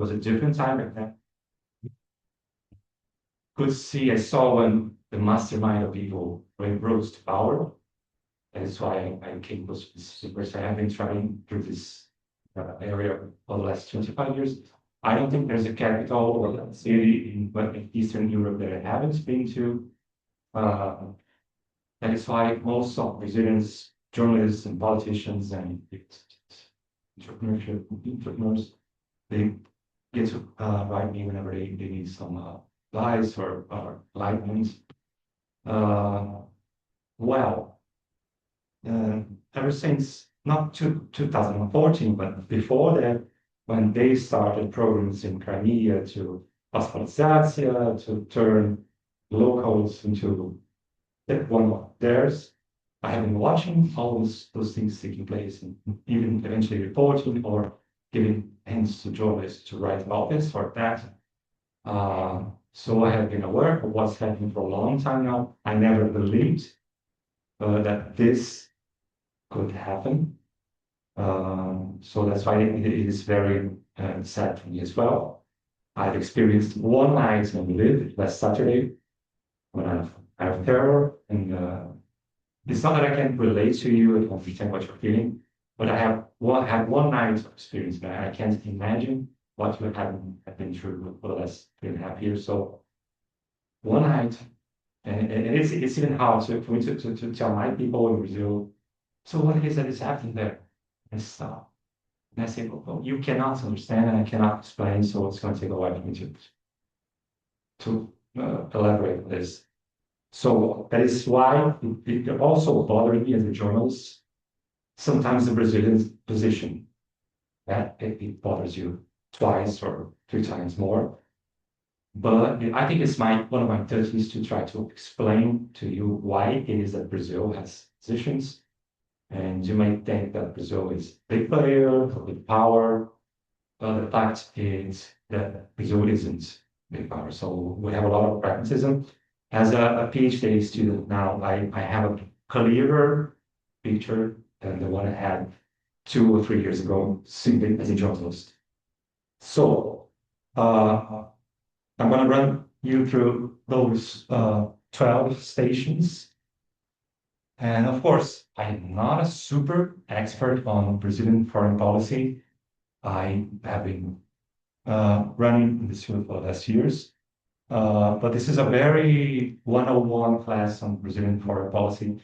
was a different time back then. I saw when the mastermind of people rose to power. That is why I came to this super. I have been traveling through this area for the last 25 years. I don't think there's a capital or a city in Eastern Europe that I haven't been to. That is why most of Brazilians, journalists and politicians and entrepreneurs, they get to write me whenever they need some advice or enlightenment. Ever since not 2014, but before that, when they started programs in Crimea to hospitalization, to turn locals into one of theirs, I have been watching all those things taking place and even eventually reporting or giving hints to journalists to write about this or that. So I have been aware of what's happening for a long time now. I never believed that this could happen. So that's why it is very sad for me as well. I've experienced one night in Lviv last Saturday when I have terror, and it's not that I can't relate to you and understand what you're feeling, but I had one night of experience, but I can't imagine what you have been through for the last 3.5 years. So one night, and it's even hard for me to tell my people in Brazil, so what is that is happening there? And stuff. And I say, well, you cannot understand and I cannot explain, so it's going to take a while for me to elaborate on this. So that is why it also bothered me as a journalist. Sometimes the Brazilian position, that it bothers you twice or 3 times more. But I think it's one of my duties to try to explain to you why it is that Brazil has positions. And you might think that Brazil is a big player, big power, but the fact is that Brazil isn't big power. So we have a lot of pragmatism. As a PhD student now, I have a clearer picture than the one I had 2 or 3 years ago, simply as a journalist. So I'm going to run you through those 12 stations. And of course, I'm not a super expert on Brazilian foreign policy. I have been running in this field for the last years. But this is a very 101 class on Brazilian foreign policy.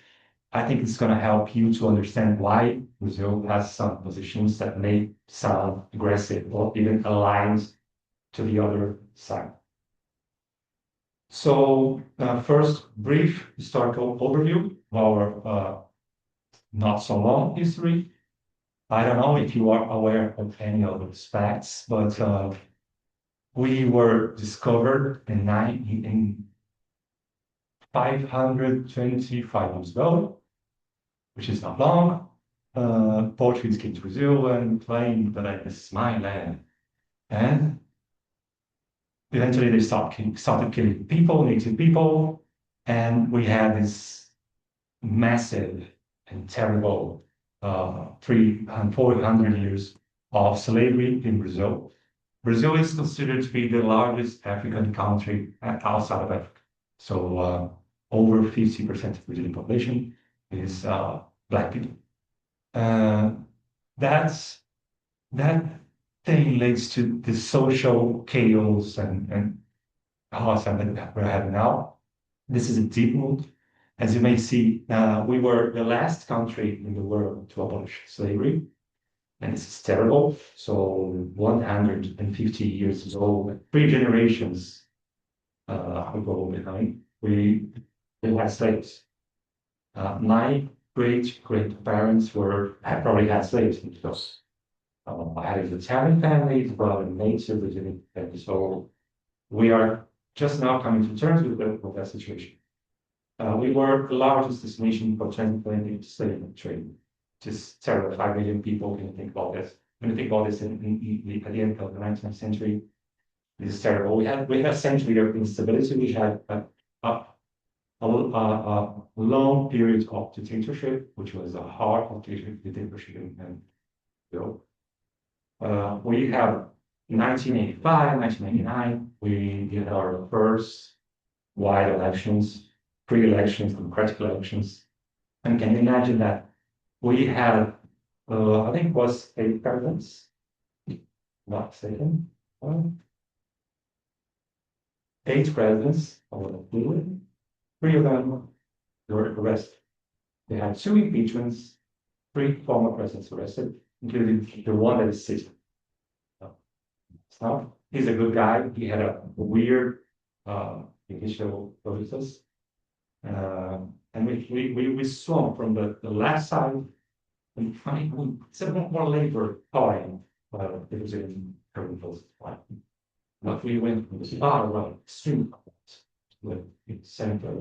I think it's going to help you to understand why Brazil has some positions that may sound aggressive or even aligned to the other side. So first, brief historical overview of our not so long history. I don't know if you are aware of any of those facts, but we were discovered in 525 years ago, which is not long. Portuguese came to Brazil and claimed that this is my land. And eventually they started killing people, native people, and we had this massive and terrible 400 years of slavery in Brazil. Brazil is considered to be the largest African country outside of Africa. So over 50% of the Brazilian population is Black people. That thing leads to the social chaos and chaos that we're having now. This is a deep mood. As you may see, we were the last country in the world to abolish slavery. And this is terrible. So 150 years ago, 3 generations ago behind, we had slaves. My great-great-parents probably had slaves because I had an Italian family, but a native Brazilian family. So we are just now coming to terms with that situation. We were the largest destination for transatlantic slave trade. Just terrible. 5 million people can think about this. When you think about this at the end of the 19th century, this is terrible. We had a century of instability. We had a long period of dictatorship, which was a hard dictatorship in Brazil. We have In 1985, 1999, we did our first wide elections, free elections, democratic elections. And can you imagine that we had, I think it was 8 presidents, not mistaken, 8 presidents, three of them were arrested. They had 2 impeachments, 3 former presidents arrested, including the one that is sitting. So he's a good guy. He had a weird initial process. And we saw from the left side, and finally, 7 more later, time, it was in criminals. But we went from the far right, extreme with center.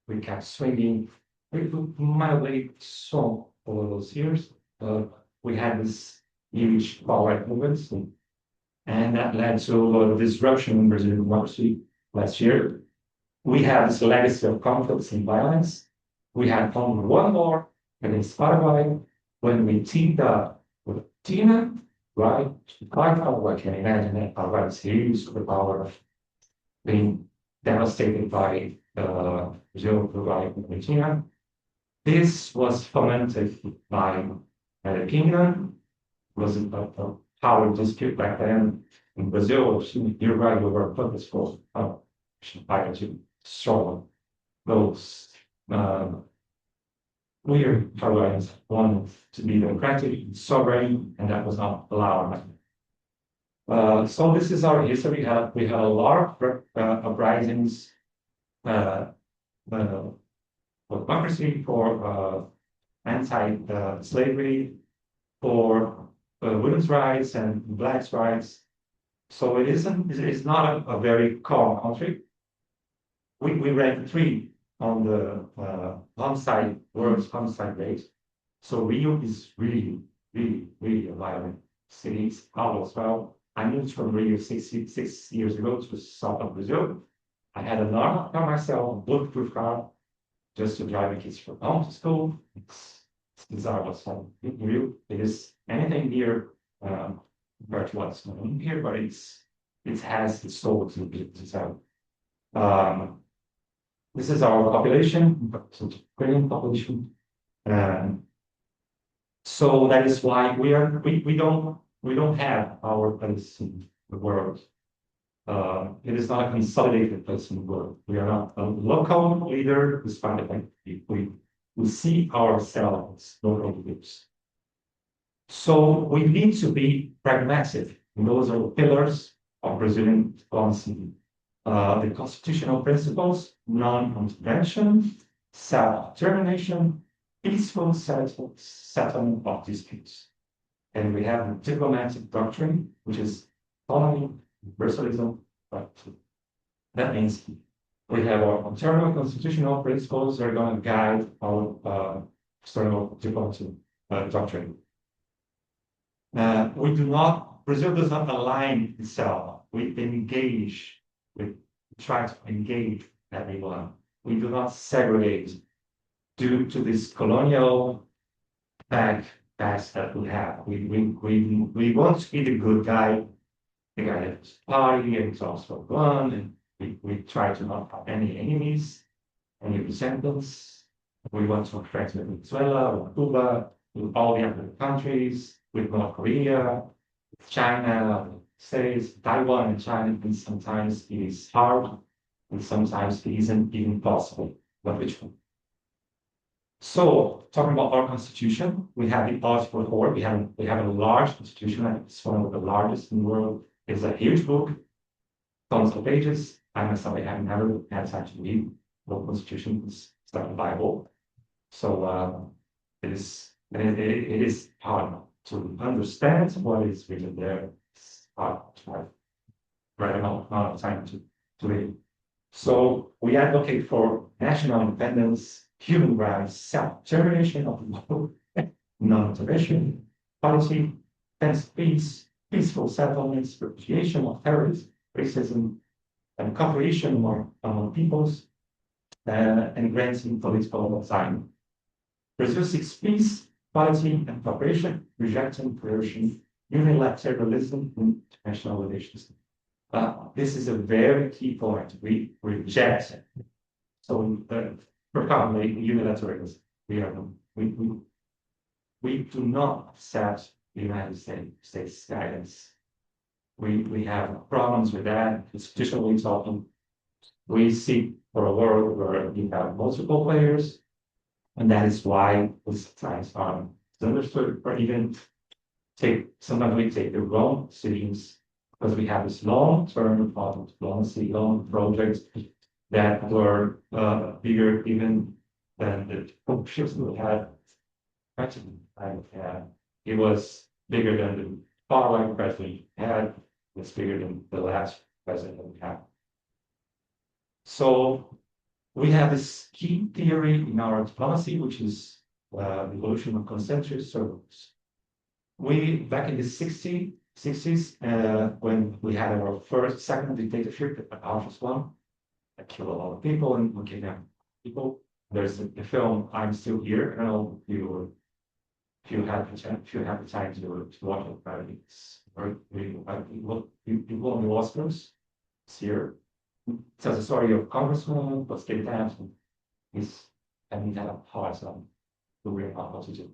We kept swinging. We mildly saw all of those years. We had this huge far right movements, and that led to a lot of disruption in Brazilian democracy last year. We have this legacy of conflicts and violence. We had only one war against Paraguay when we teamed up with Argentina, right? Quite Paraguay, can imagine that Paraguay is huge superpower of being devastated by Brazil, Paraguay, and Argentina. This was fomented by the kingdom. It was a power dispute back then in Brazil. Uruguay were purposeful fighting to destroy those weird Paraguayans wanted to be democratic, sovereign, and that was not allowed. So this is our history. We had a lot of uprisings for democracy, for anti-slavery, for women's rights and blacks' rights. So it's not a very calm country. We ranked 3 on the world's homicide rate. So Rio is really a violent city. Paulo as well. I moved from Rio 6 years ago to south of Brazil. I had a normal car myself, a bulletproof car, just to drive the kids from home to school. It's bizarre what's happening in Rio. It is anything here compared to what's going on here, but it has its soul to itself. This is our population, Ukrainian population. So that is why we don't have our place in the world. It is not a consolidated place in the world. We are not a local leader, despite the fact that we see ourselves as local leaders. So we need to be pragmatic. Those are the pillars of Brazilian policy. The constitutional principles, non-intervention, self-determination, peaceful settlement of disputes. And we have the diplomatic doctrine, which is autonomy, universalism. That means we have our internal constitutional principles that are going to guide our external diplomatic doctrine. Brazil does not align itself. We try to engage everyone. We do not segregate due to this colonial past that we have. We want to be the good guy, the guy that's party and is also fun, and we try to not have any enemies, any resentments. We want to interact with Venezuela, with Cuba, with all the other countries, with North Korea, with China, States, Taiwan, and China. And sometimes it is hard, and sometimes it isn't even possible. But which one? So, talking about our constitution, we have the Article 4. We have a large constitution. It's one of the largest in the world. It's a huge book, tons of pages. I myself have never had time to read the constitution. It's like a Bible. So it is hard to understand what is written there. It's hard to have right amount of time to read. So we advocate for national independence, human rights, self-determination of the people, non-intervention policy, peace, peaceful settlements, repudiation of terrorism, racism, and cooperation among peoples, and granting political asylum. Brazil seeks peace, quality, and cooperation, rejecting coercion, unilateralism in international relations. This is a very key point. We reject it. So profoundly unilateralism. We do not accept the United States guidance. We have problems with that, institutionally talking. We seek for a world where we have multiple players, and that is why we sometimes are misunderstood, or even sometimes we take the wrong decisions because we have this long-term problem, diplomacy, long projects that were bigger even than the shifts we had. It was bigger than the far-right president we had. It was bigger than the last president that we had. So we have this key theory in our diplomacy, which is the evolution of concentric circles. Back in the 60s, when we had our second dictatorship, the Fascist one, that killed a lot of people and kidnapped people. There's the film "I'm Still Here." I don't know if you have the time to watch it, but it won the Oscars this year. It tells the story of Congressman was kidnapped. And he had a hard time figuring out what to do.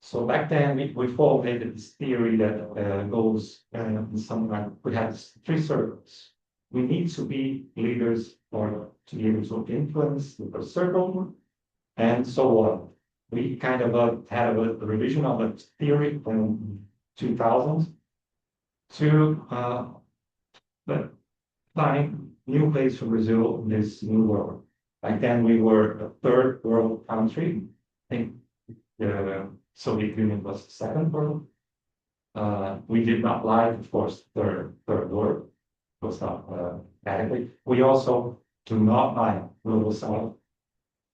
So back then we formulated this theory that goes something like we have three circles. We need to be leaders or to be able to influence the first circle, and so on. We kind of had a revision of that theory in 2000 to find new place for Brazil in this new world. Back then we were a third world country. I think the Soviet Union was the second world. We did not like, of course, third world. It was not adequate. We also do not like global south.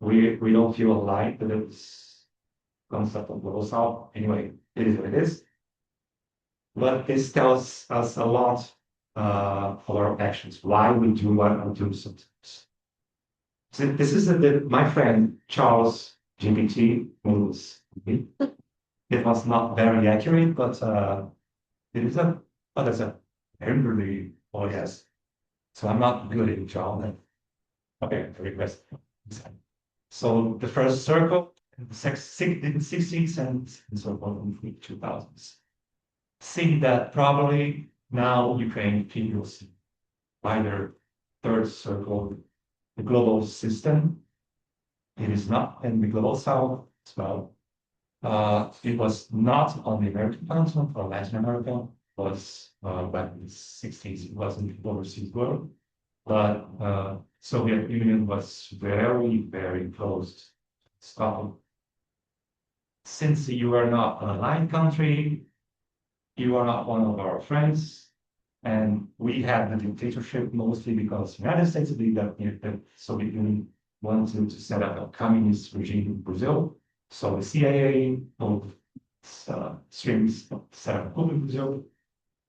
We don't feel aligned with this concept of global south. Anyway, it is what it is. But this tells us a lot for our actions, why we do what we do sometimes. So this is my friend Charles GPT moves. It was not very accurate, but it is there's a very oh yes. So I'm not good at Charles. Okay, request. So the first circle in the 60s and so on in the 2000s. See that probably now Ukraine feels by their third circle, the global system. It is not in the global south as well. It was not on the American continent or Latin America. It was back in the 60s. It was in the overseas world. But Soviet Union was very, very close to Scotland. Since you are not an aligned country, you are not one of our friends. And we had the dictatorship mostly because the United States believed that the Soviet Union wanted to set up a communist regime in Brazil. So the CIA, both streams, set up a coup in Brazil.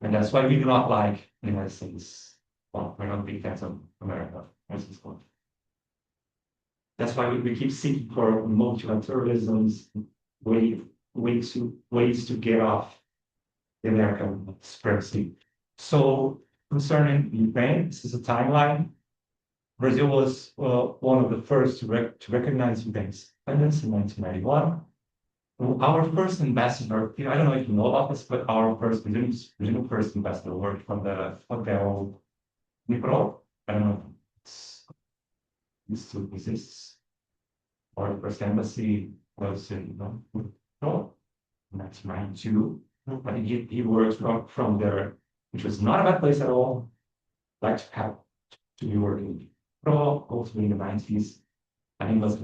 And that's why we do not like the United States. Well, we're not big fans of America, as it's called. That's why we keep seeking for multilateralisms, ways to get off the American supremacy. So concerning Ukraine, this is a timeline. Brazil was one of the first to recognize Ukraine's independence in 1991. Our first ambassador, I don't know if you know about this, but our Brazilian first ambassador worked from the hotel Dnipro. I don't know if it still exists. Our first embassy was in Dnipro in 1992. But he worked from there, which was not a bad place at all. Like to be working also in the 90s. I think it was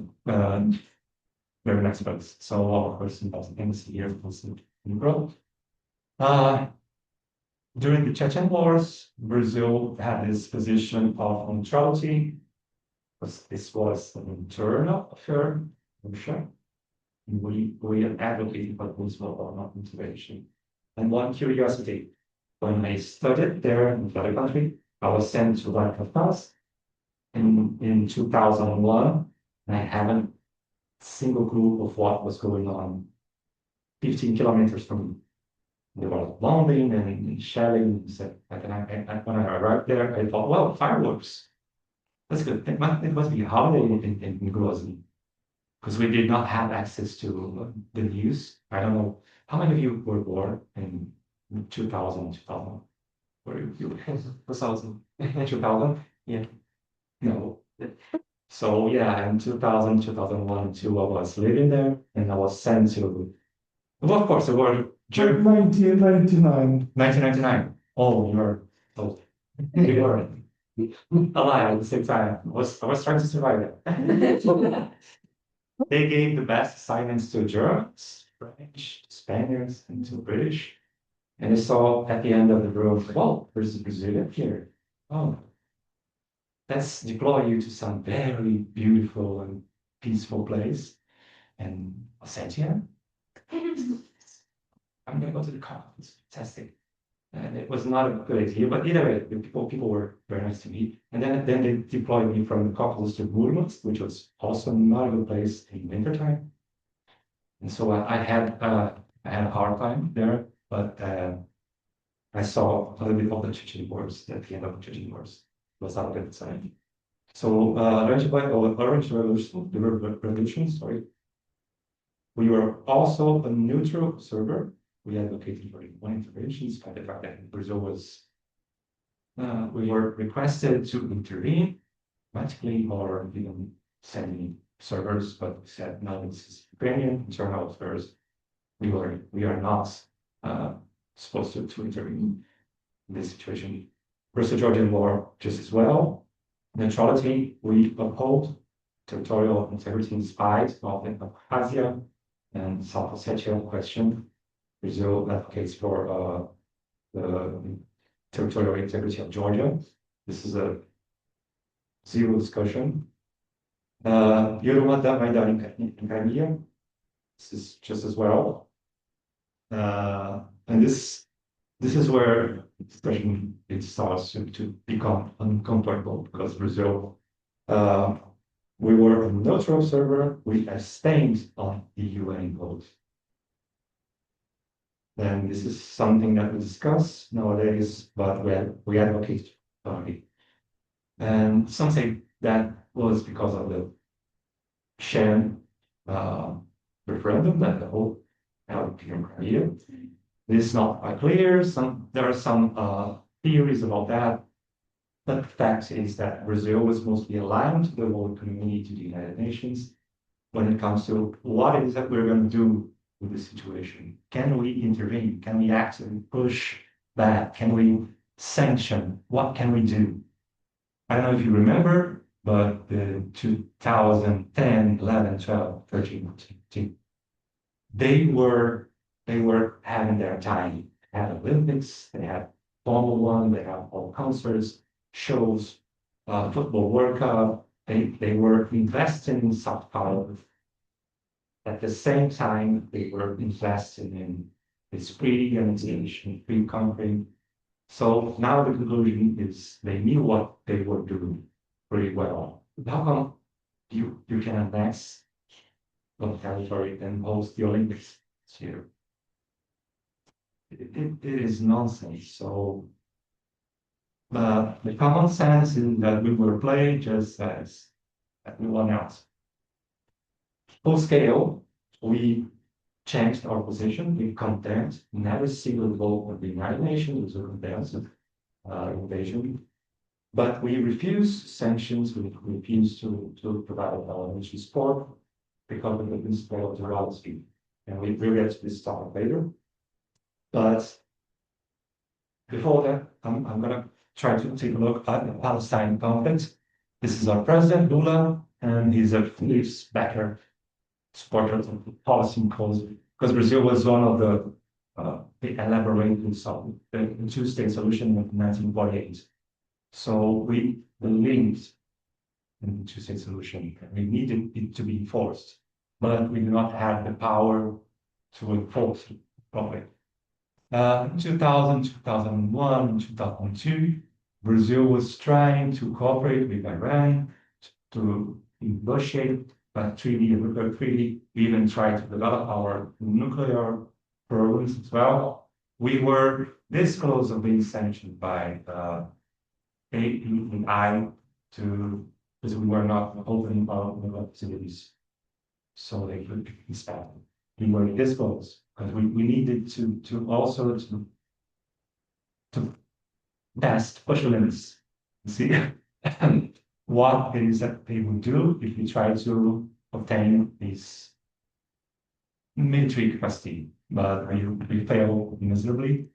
very nice place. So our first embassy here was in Europe. During the Chechen wars, Brazil had this position of neutrality. This was an internal affair, I'm sure. We advocated for peaceful or not intervention. And one curiosity, when I studied there in the other country, I was sent to Vladikavkaz in 2001, and I haven't single clue of what was going on 15 kilometers from me. there was bombing and shelling. So when I arrived there, I thought, well, fireworks. That's good. It must be a holiday in Grozny, because we did not have access to the news. I don't know how many of you were born in 2000. Were you? 2000. 2000? Yeah. No. So yeah, in 2000, 2001, 2, I was living there, and I was sent to. Well, of course, there were German. 1999. 1999. Oh, you're old. You were alive at the same time. I was trying to survive it. They gave the best assignments to Germans, French, Spaniards, and to British. And I saw at the end of the room, well, there's a Brazilian here. Oh, let's deploy you to some very beautiful and peaceful place. And I said, yeah, I'm going to go to the conference. Fantastic. And it was not a good idea, but either way, the people were very nice to me. And then they deployed me from the Caucasus to Murmansk, which was also not a good place in wintertime. And so I had a hard time there, but I saw a little bit of the Chechen wars at the end of the Chechen wars. It was not a good sign. So Orange Revolution, the revolution, sorry. We were also a neutral observer. We advocated for one interventions by the fact that Brazil was, we were requested to intervene automatically or even sending servers, but we said, no, this is Ukrainian internal affairs. We are not supposed to intervene in this situation. Russo-Georgian War just as well. Neutrality, we uphold territorial integrity in spite of the Abkhazia and South Ossetia question. Brazil advocates for the territorial integrity of Georgia. This is a zero discussion. Euromaidan in Crimea. This is just as well. And this is where discussion it starts to become uncomfortable, because Brazil, we were a neutral observer, we abstained on the UN vote. And this is something that we discuss nowadays, but we advocate strongly. And some say that was because of the Shen referendum that the whole became Crimea. This is not quite clear. There are some theories about that. But the fact is that Brazil was mostly aligned to the world community, to the United Nations, when it comes to what it is that we're going to do with the situation. Can we intervene? Can we actually push back? Can we sanction? What can we do? I don't know if you remember, but the 2010, 11, 12, 13, 14, they were having their time. They had Olympics, they had Formula One, they had all concerts, shows, football World Cup. They were investing in soft power. At the same time, they were investing in this free organization, free country. So now the conclusion is they knew what they were doing pretty well. How come you can annex the territory and host the Olympics this year? It is nonsense. So the common sense is that we were playing just as everyone else. Full scale, we changed our position. We condemned in every single vote of the United Nations, we condemned invasion. But we refused sanctions, we refused to provide military support because of the principle of duality. And we will get to this topic later. But before that, I'm going to try to take a look at the Palestine conflict. This is our president, Lula, and he's a Phillips backer, supporter of the policy because Brazil was one of the elaborators of the two-state solution in 1948. So we believed in the two-state solution. We needed it to be enforced, but we do not have the power to enforce it properly. 2000, 2001, 2002, Brazil was trying to cooperate with Iran to negotiate a treaty, a nuclear treaty. We even tried to develop our nuclear programs as well. we were this close of being sanctioned by AI because we were not opening our facilities so they could be expanded. We were this close because we needed to also to test push limits, see what it is that they would do if we try to obtain this military capacity, but we fail miserably.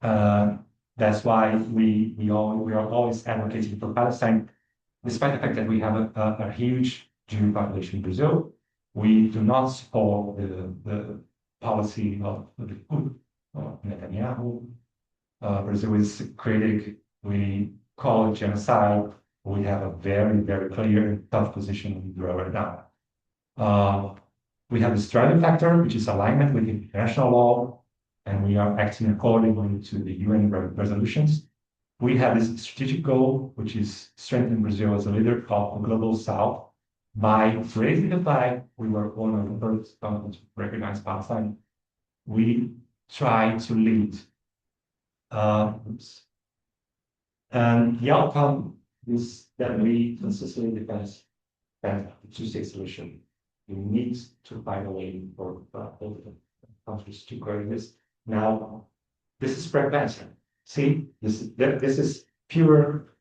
That's why we are always advocating for Palestine, despite the fact that we have a huge Jewish population in Brazil. We do not support the policy of Netanyahu. Brazil is a critic. We call it genocide. We have a very, very clear and tough position in Israel right now. We have the Australian factor, which is alignment with international law, and we are acting accordingly to the UN resolutions. We have this strategic goal, which is strengthening Brazil as a leader of the global South. By raising the flag, we were one of the first countries to recognize Palestine. We try to lead. And the outcome is that we consistently defend the two-state solution. We need to find a way for both countries to coexist. Now, this is pragmatism. See, this is pure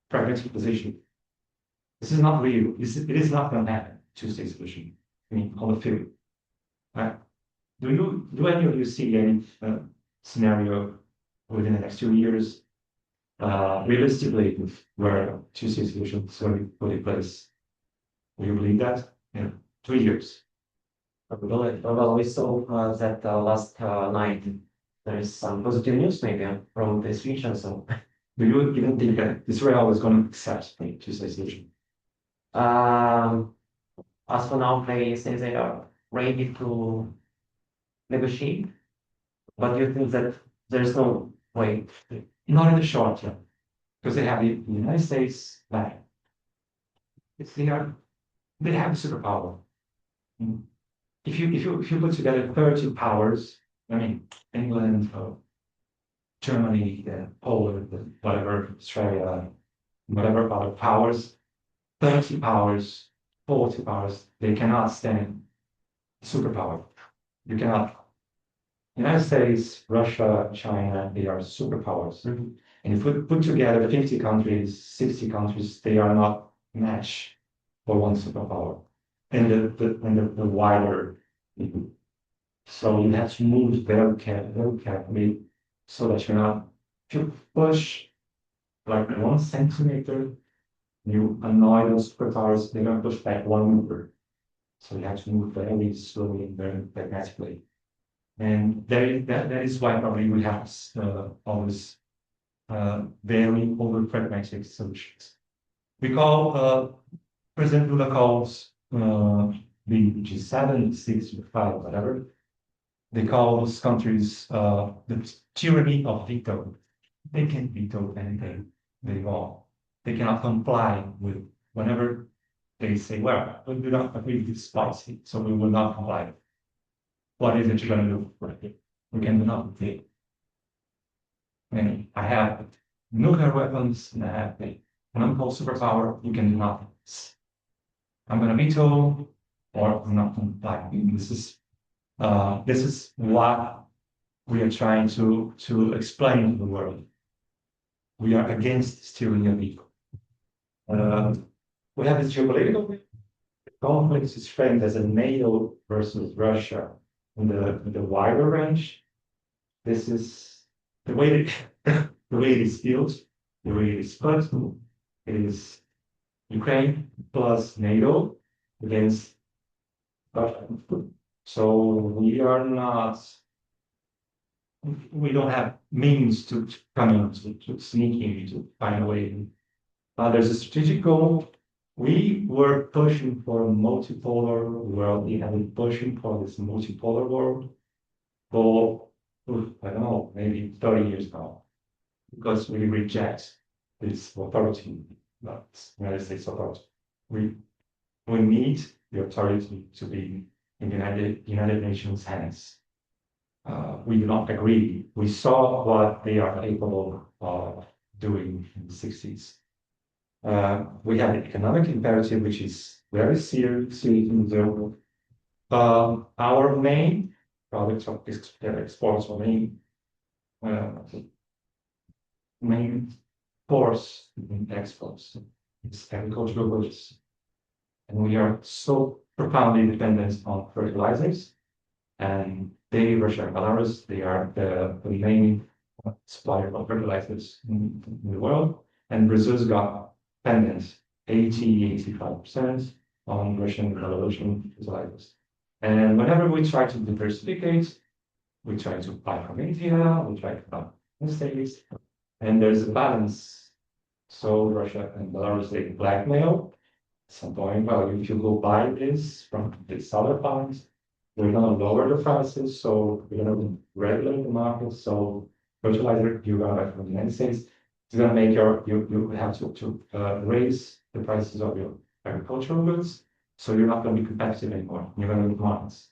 pragmatic position. This is not real. It is not going to happen. Two-state solution. I mean, on the field. Do any of you see any scenario within the next 2 years, realistically, where two-state solution is going to be put in place? Do you believe that? Yeah, 2 years. Well, we saw that last night there is some positive news maybe from this region. So, do you even think that Israel is going to accept the two-state solution? As for now, they say they are ready to negotiate, but you think that there is no way? Not in the short term, because they have the United States back. They have the superpower. If you put together 30 powers, I mean England, Germany, Poland, whatever, Australia, whatever other powers, 30 powers, 40 powers, they cannot stand superpower. You cannot. United States, Russia, China, they are superpowers. And if we put together 50 countries, 60 countries, they are not match for one superpower. And the wider. So you have to move very carefully so that you're not, if you push like 1 centimeter, you annoy those superpowers, they're going to push back 1 meter. So you have to move very slowly and very pragmatically. And that is why probably we have always very over pragmatic solutions. We call, President Lula calls the G7, 6, 5, whatever. They call those countries the tyranny of veto. They can't veto anything they want. They cannot comply with whenever they say, well, we do not agree with this policy, so we will not comply. What is it you're going to do? Right? We can do nothing. And I have nuclear weapons and I have an uncalled superpower, you can do nothing. I'm going to veto or I'm not going to comply. This is what we are trying to explain to the world. We are against tyranny of evil. We have this geopolitical conflict is framed as a NATO versus Russia in the wider range. This is the way it is built, the way it is split. It is Ukraine plus NATO against Russia. So we don't have means to come in, to sneak in, to find a way. There's a strategic goal. We were pushing for a multipolar world. We have been pushing for this multipolar world for, I don't know, maybe 30 years now, because we reject this authority, not United States authority. We need the authority to be in United Nations hands. we do not agree. We saw what they are capable of doing in the 60s. We have the economic imperative, which is very serious in Brazil. Our main products of exports or main force in exports is agricultural goods. And we are so profoundly dependent on fertilizers. And Russia and Belarus, they are the main supplier of fertilizers in the world. And Brazil's got dependence 85% on Russian and Belarusian fertilizers. And whenever we try to diversify, we try to buy from India, we try to buy from the States, and there's a balance. So Russia and Belarus, they blackmail at some point. Well, if you go buy this from these other funds, we're going to lower the prices, so we're going to regulate the market. So fertilizer you're going to buy from the United States, it's going to make you have to raise the prices of your agricultural goods. So you're not going to be competitive anymore. You're going to lose markets.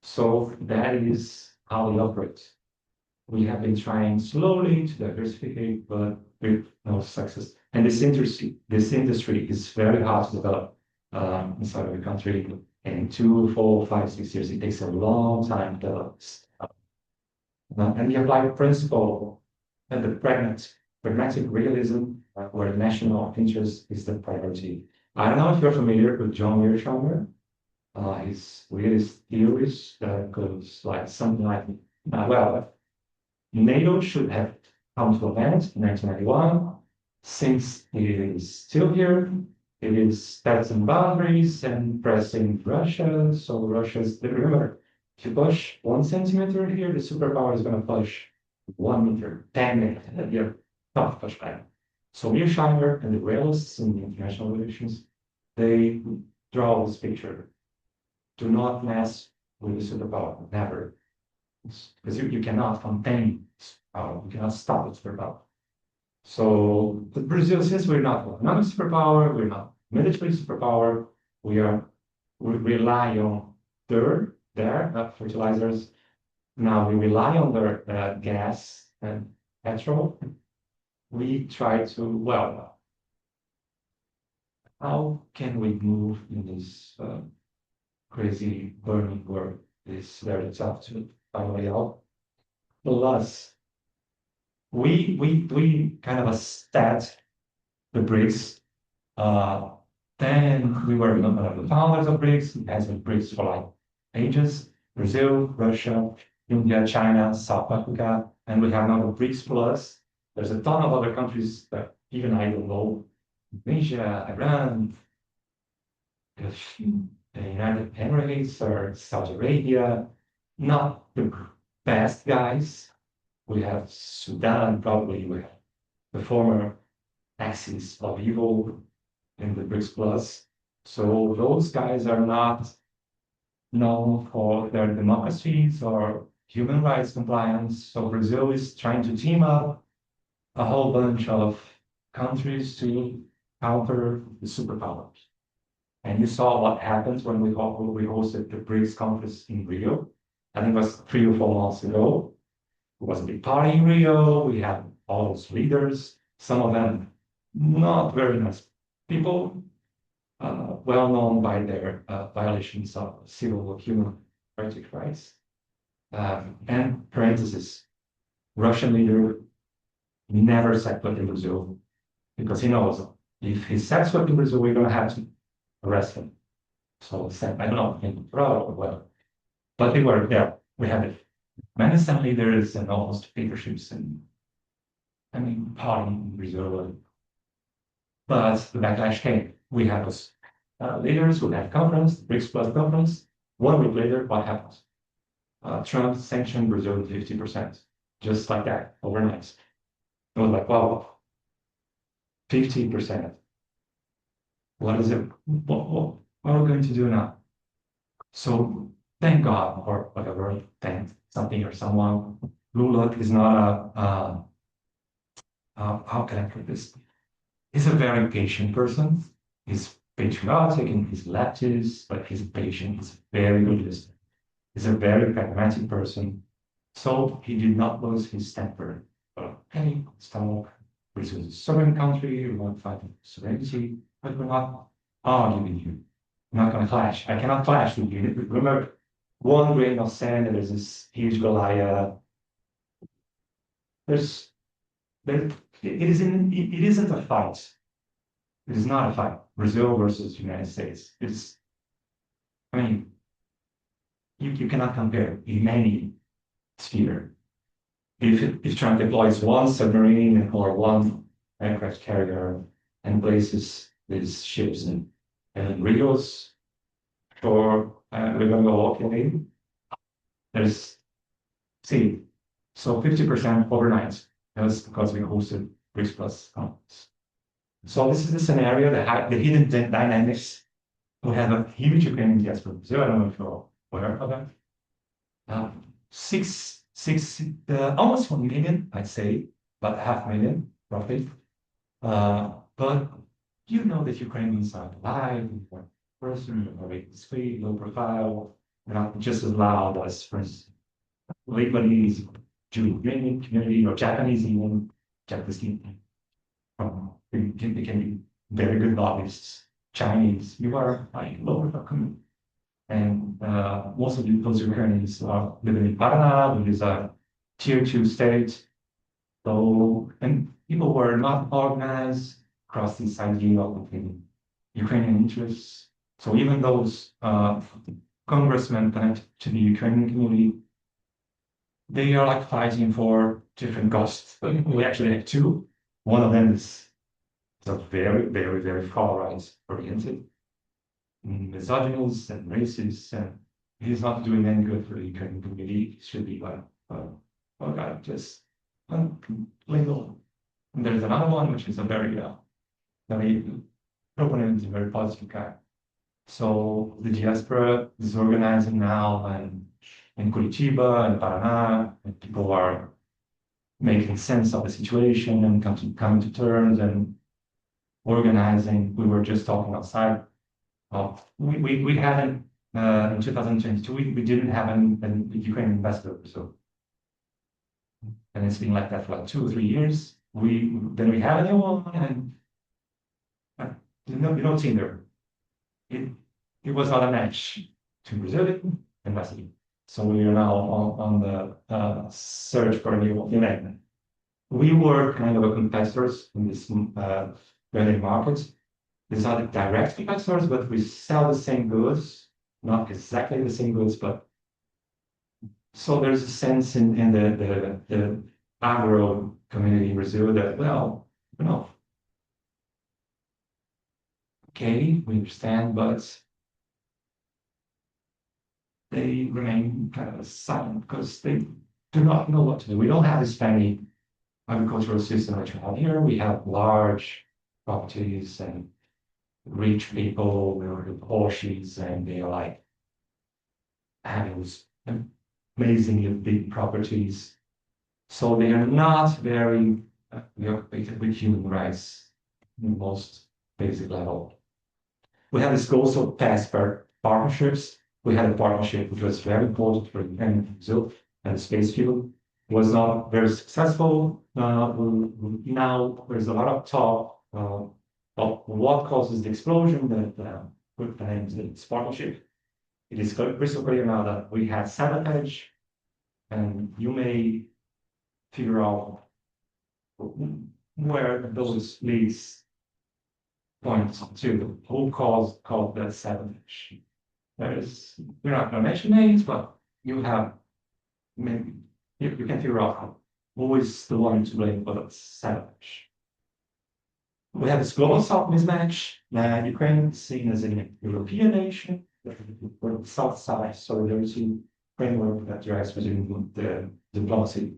So that is how we operate. We have been trying slowly to diversify, but with no success. And this industry is very hard to develop inside of the country. In 2, 4, 5, 6 years, it takes a long time to develop this. And we apply the principle and the pragmatic realism, where national interest is the priority. I don't know if you're familiar with John Mearsheimer. His realist theories that goes like something like, well, NATO should have come to an end in 1991. Since it is still here, it is testing boundaries and pressing Russia. So Russia's, remember, if you push 1 centimeter here, the superpower is going to push 1 meter, 10 meters, and you're not push back. So Mearsheimer and the realists in the international relations, they draw this picture. Do not mess with the superpower, never. Because you cannot contain power, you cannot stop the superpower. So the Brazil, since we're not an economic superpower, we're not military superpower, we rely on their fertilizers. Now we rely on their gas and petrol. We try to, well, how can we move in this crazy burning world? It's very tough to find a way out. Plus, we kind of stat the BRICS. Then we were one of the founders of BRICS. It has been BRICS for like ages. Brazil, Russia, India, China, South Africa, and we have now the BRICS Plus. There's a ton of other countries that even I don't know. Indonesia, Iran, the United Emirates or Saudi Arabia, not the best guys. We have Sudan, probably we have the former axis of evil in the BRICS Plus. So those guys are not known for their democracies or human rights compliance. So Brazil is trying to team up a whole bunch of countries to counter the superpowers. And you saw what happens when we hosted the BRICS conference in Rio. I think it was 3 or 4 months ago. It was a big party in Rio. We had all those leaders, some of them not very nice people, well known by their violations of civil human rights. And parenthesis, Russian leader never set foot in Brazil because he knows if he sets foot in Brazil, we're going to have to arrest him. So I don't know, in Brazil or whatever. But they were there. We had it. Menace leaders and almost dictatorships and party in Brazil. But the backlash came. We had those leaders who had conference, BRICS Plus conference. 1 week later, what happens? Trump sanctioned Brazil 50%, just like that, overnight. It was like, wow, 50%. What is it? What are we going to do now? So thank God, or whatever, thank something or someone. Lula is not how can I put this? He's a very patient person. He's patriotic and he's leftist, but he's patient. He's very good listener. He's a very pragmatic person. So he did not lose his temper. But okay, let's talk. Brazil is a sovereign country, we want to fight for sovereignty, but we're not arguing with you. I'm not going to clash. I cannot clash with you. Remember, one grain of sand, there's this huge Goliath. There's, there, it isn't a fight. It is not a fight. Brazil versus the United States. It's, I mean, you cannot compare in any sphere. If Trump deploys one submarine or one aircraft carrier and places these ships in Rios, sure, we're going to go okay. There's, see, so 50% overnight. That's because we hosted BRICS Plus conference. So this is the scenario, the hidden dynamics. We have a huge Ukrainian diaspora. I don't know if you're aware of that. Almost 1 million, I'd say, about 500,000 roughly. But you know that Ukrainians are alive, person, very discreet, low profile, not just as loud as, for instance, Lebanese, Jew-Ukrainian community, or Japanese even, Japanese community. They can be very good lobbyists. Chinese, you are like lower community. And most of those Ukrainians are living in Paraná, which is a tier 2 state. So, and people were not organized across this idea of Ukrainian interests. So even those congressmen connected to the Ukrainian community, they are like fighting for different causes. We actually have two. One of them is very, very, very far right oriented, misogynist and racist, and he's not doing any good for the Ukrainian community. He should be like, oh God, just legal. And there's another one which is a very, very proponent, very positive guy. So the diaspora is organizing now, and in Curitiba and Paraná, and people are making sense of the situation and coming to terms and organizing. We were just talking outside. We hadn't in 2022. We didn't have an Ukrainian ambassador, so and it's been like that for like 2 or 3 years. Then we had a new one, and Tinder. It was not a match to Brazilian ambassador. So we are now on the search for a new event. We were kind of a competitors in this Berlin market. These are the direct competitors, but we sell the same goods, not exactly the same goods, but so there's a sense in the agro community in Brazil that, well, okay, we understand, but they remain kind of silent because they do not know what to do. We don't have this family agricultural system that you have here. We have large properties and rich people with Porsches, and they are like having these amazingly big properties. So they are not very preoccupied with human rights in the most basic level. We have this goals of past partnerships. We had a partnership which was very important for Brazil and the space field. It was not very successful. Now there's a lot of talk of what causes the explosion that put the name to this partnership. It is crystal clear now that we had sabotage, and you may figure out where those leads point to, who caused that sabotage. We're not going to mention names, but you have maybe you can figure out who is the one to blame for that sabotage. We have this global south mismatch. Ukraine is seen as a European nation, the south side solidarity framework that drives within the diplomacy.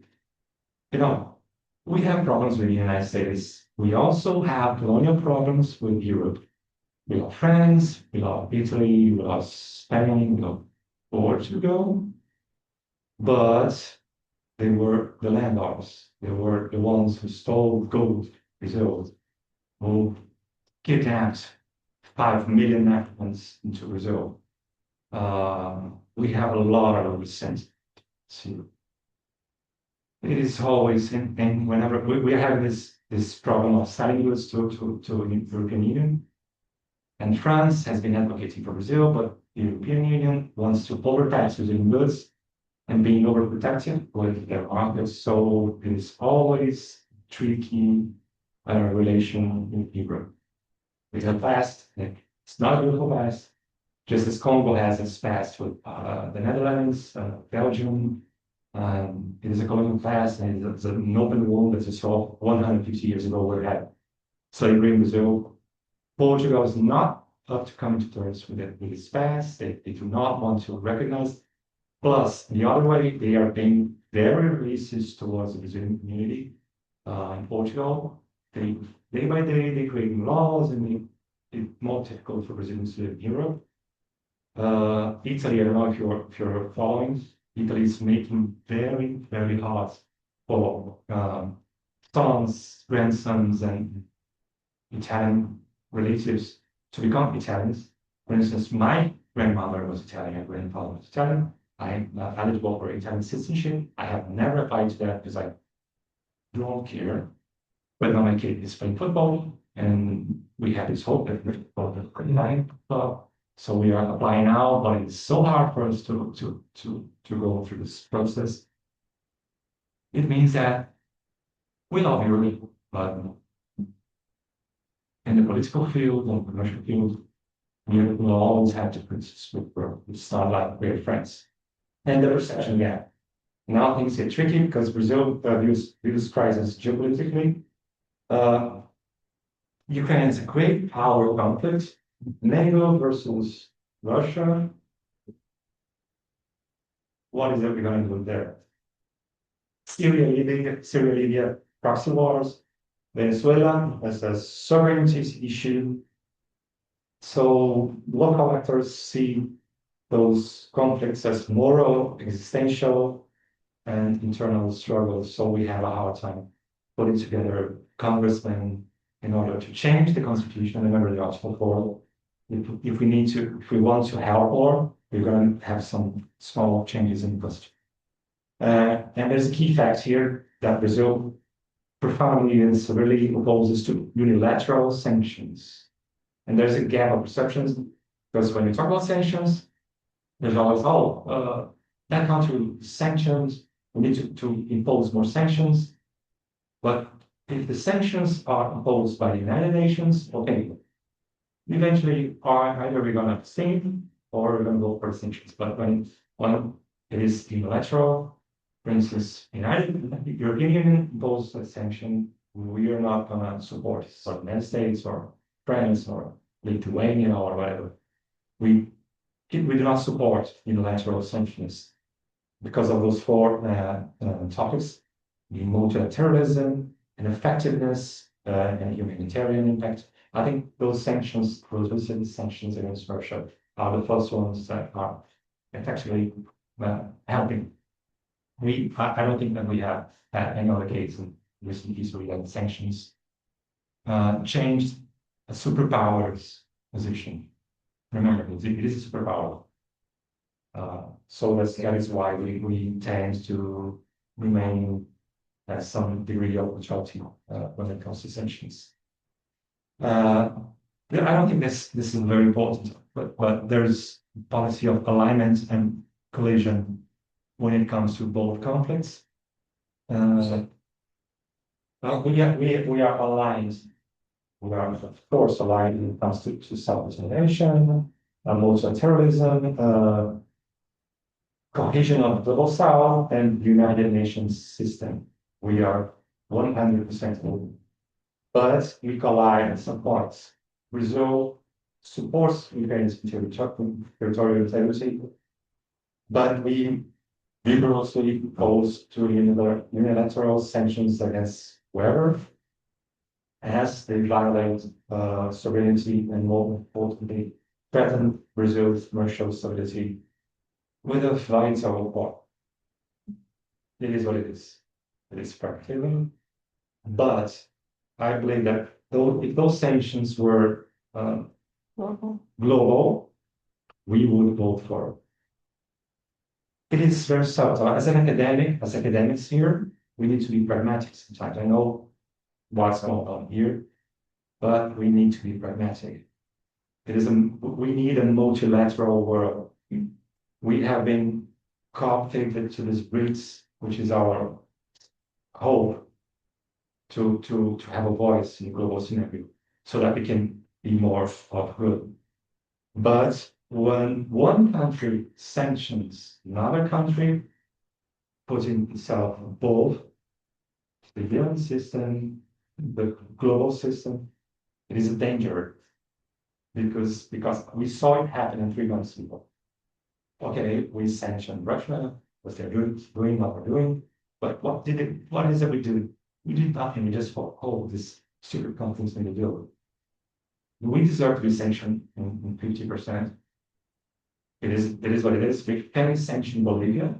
We have problems with the United States. We also have colonial problems with Europe. We love France, we love Italy, we love Spain, we love Portugal, but they were the landlords. They were the ones who stole gold reserves, who kidnapped 5 million Africans into Brazil. We have a lot of resentment to It is always, and whenever we are having this problem of selling goods to the European Union, and France has been advocating for Brazil, but the European Union wants to overtax Brazilian goods and being overprotective with their markets. So it is always tricky relation with Europe. We have past, it's not a beautiful past, just as Congo has its past with the Netherlands, Belgium. It is a colonial past, and it's an open wound that is solved 150 years ago we had slavery in Brazil. Portugal is not up to coming to terms with its past. They do not want to recognize. Plus, the other way, they are being very racist towards the Brazilian community in Portugal. Day by day, they create laws and make it more difficult for Brazilians to live in Europe. Italy, I don't know if you're following. Italy is making very, very hard for sons, grandsons, and Italian relatives to become Italians. For instance, my grandmother was Italian, my grandfather was Italian. I'm eligible for Italian citizenship. I have never applied to that because I don't care. But now my kid is playing football, and we have this hope that we're so we are applying now, but it's so hard for us to go through this process. It means that we love Europe, but in the political field and commercial field, we will always have differences with Europe. It's not like we're friends. And the perception gap. Now things get tricky because Brazil views crisis geopolitically. Ukraine is a great power conflict. NATO versus Russia. What is it we're going to do there? Syria, Libya, proxy wars. Venezuela as a sovereignty issue. So local actors see those conflicts as moral, existential, and internal struggles. So we have a hard time putting together congressmen in order to change the constitution. Remember the Article 4. If we want to help war, we're going to have some small changes in the constitution. And there's a key fact here that Brazil profoundly and severely opposes to unilateral sanctions. And there's a gap of perceptions because when you talk about sanctions, there's always, that country sanctions, we need to impose more sanctions. But if the sanctions are imposed by the United Nations, okay, eventually either we're going to abstain or we're going to go for sanctions. But when it is unilateral, for instance, European Union imposed a sanction, we are not going to support the United States or France or Lithuania or whatever. We do not support unilateral sanctions because of those four topics: the multilateralism, and effectiveness, and humanitarian impact. I think those sanctions, those recent sanctions against Russia, are the first ones that are effectively helping. I don't think that we have had any other case in recent history that sanctions changed a superpower's position. Remember, it is a superpower. So that is why we tend to remain at some degree of neutrality when it comes to sanctions. I don't think this is very important, but there's policy of alignment and collision when it comes to both conflicts. We are aligned. We are, of course, aligned when it comes to self-determination, multilateralism, cohesion of the global South, and United Nations system. We are 100% open. But we collide at some points. Brazil supports Ukraine's territorial integrity, but we vigorously oppose to unilateral sanctions against whoever, as they violate sovereignty and more importantly, threaten Brazil's commercial stability with a vital war. It is what it is. It is practical, but I believe that if those sanctions were global, we would vote for it. It is very subtle. As academics here, we need to be pragmatic sometimes. I know what's going on here, but we need to be pragmatic. We need a multilateral world. We have been coopted to this BRICS, which is our hope to have a voice in the global scenario so that we can be more of good. But when one country sanctions another country, putting itself above the UN system, the global system, it is a danger because we saw it happen in 3 months ago. Okay, we sanctioned Russia, what they're doing, what we're doing, but what is it we do? We did nothing. We just thought, oh, this stupid country's going to do it. We deserve to be sanctioned in 50%. It is what it is. We can sanction Bolivia.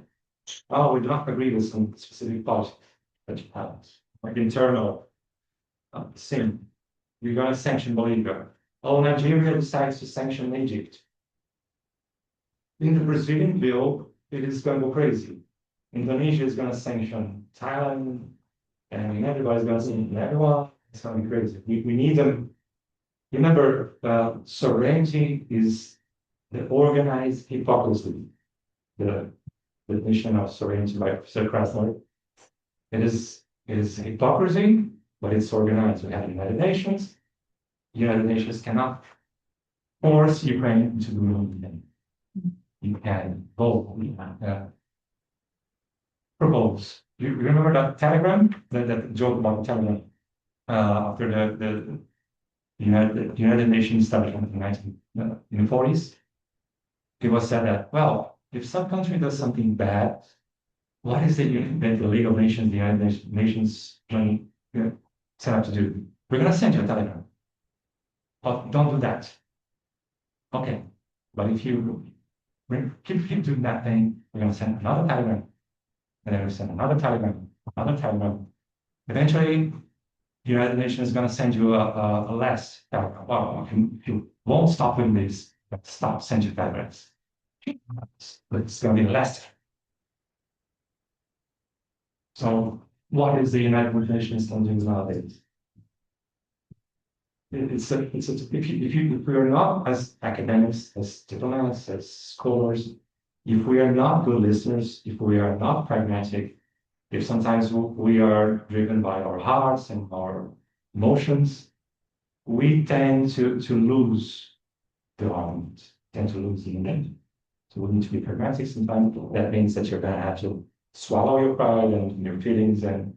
Oh, we do not agree with some specific policies that you have, like internal sin. You're going to sanction Bolivia. Oh, Nigeria decides to sanction Egypt. In the Brazilian bill, it is going to go crazy. Indonesia is going to sanction Thailand, and everybody's going to sanction everyone. It's going to be crazy. We need them. Remember, sovereignty is the organized hypocrisy. The definition of sovereignty by Sir Krasner. It is hypocrisy, but it's organized. We have the United Nations. The United Nations cannot force Ukraine to do anything. You can vote. You can propose. You remember that telegram? That joke about the telegram after the United Nations establishment in the 40s? It was said that, well, if some country does something bad, what is it that the League of Nations, the United Nations, set up to do? We're going to send you a telegram. But don't do that. Okay. But if you keep doing that thing, we're going to send another telegram. And then we send another telegram, another telegram. Eventually, the United Nations is going to send you a last telegram. Well, if you won't stop with this, stop sending telegrams. But it's going to be less. So, what is the United Nations doing nowadays? If we are not as academics, as diplomats, as scholars, if we are not good listeners, if we are not pragmatic, if sometimes we are driven by our hearts and our emotions, we tend to lose the argument, tend to lose the momentum. So we need to be pragmatic sometimes. That means that you're going to have to swallow your pride and your feelings, and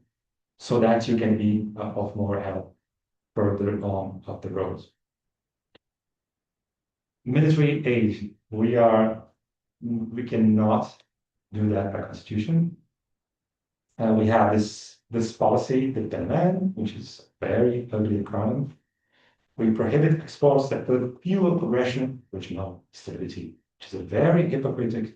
so that you can be of more help further on up the road. Military aid, we cannot do that by constitution. We have this policy, the demand, which is a very ugly crime. We prohibit exports that could fuel progression, which no stability, which is a very hypocritical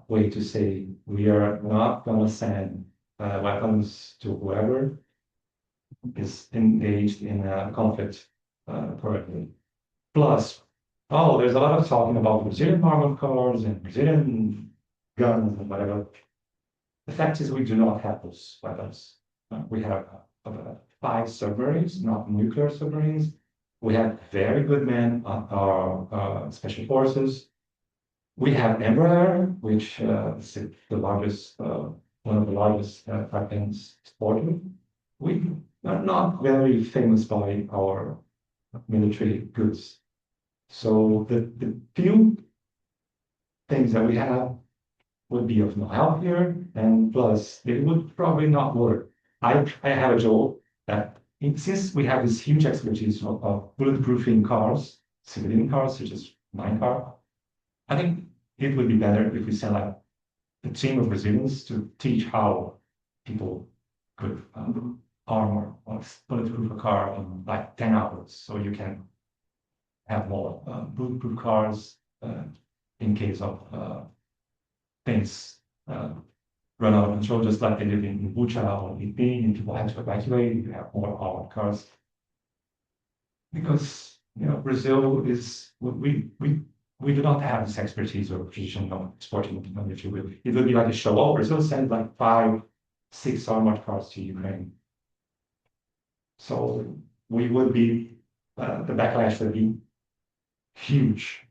way to say we are not going to send weapons to whoever is engaged in a conflict currently. Plus, there's a lot of talking about Brazilian armored cars and Brazilian guns and whatever. The fact is we do not have those weapons. We have 5 submarines, not nuclear submarines. We have very good men on our special forces. We have Embraer, which is the largest, one of the largest weapons exporters. We are not very famous by our military goods. So the few things that we have would be of no help here, and plus it would probably not work. I have a joke that since we have this huge expertise of bulletproofing cars, civilian cars, such as my car, I think it would be better if we send like a team of Brazilians to teach how people could armor or bulletproof a car in like 10 hours, so you can have more bulletproof cars in case of things run out of control, just like they did in Bucha or Irpin, and people had to evacuate. You have more armored cars because Brazil is we do not have this expertise or precision of exporting military. It would be like a show. Oh, Brazil sent like 5 6 armored cars to Ukraine. So we would be, the backlash would be huge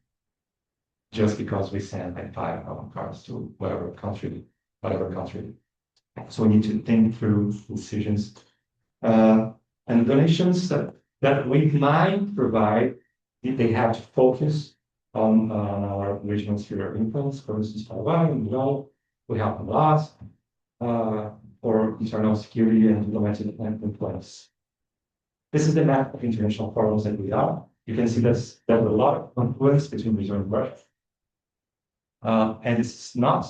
just because we sent like 5 armored cars to whatever country. So we need to think through decisions. And donations that we might provide, they have to focus on our regional sphere of influence. For instance, Taiwan, we help a lot for internal security and diplomatic influence. This is the map of international forums that we are. You can see there's a lot of confluence between region and Russia. And it's not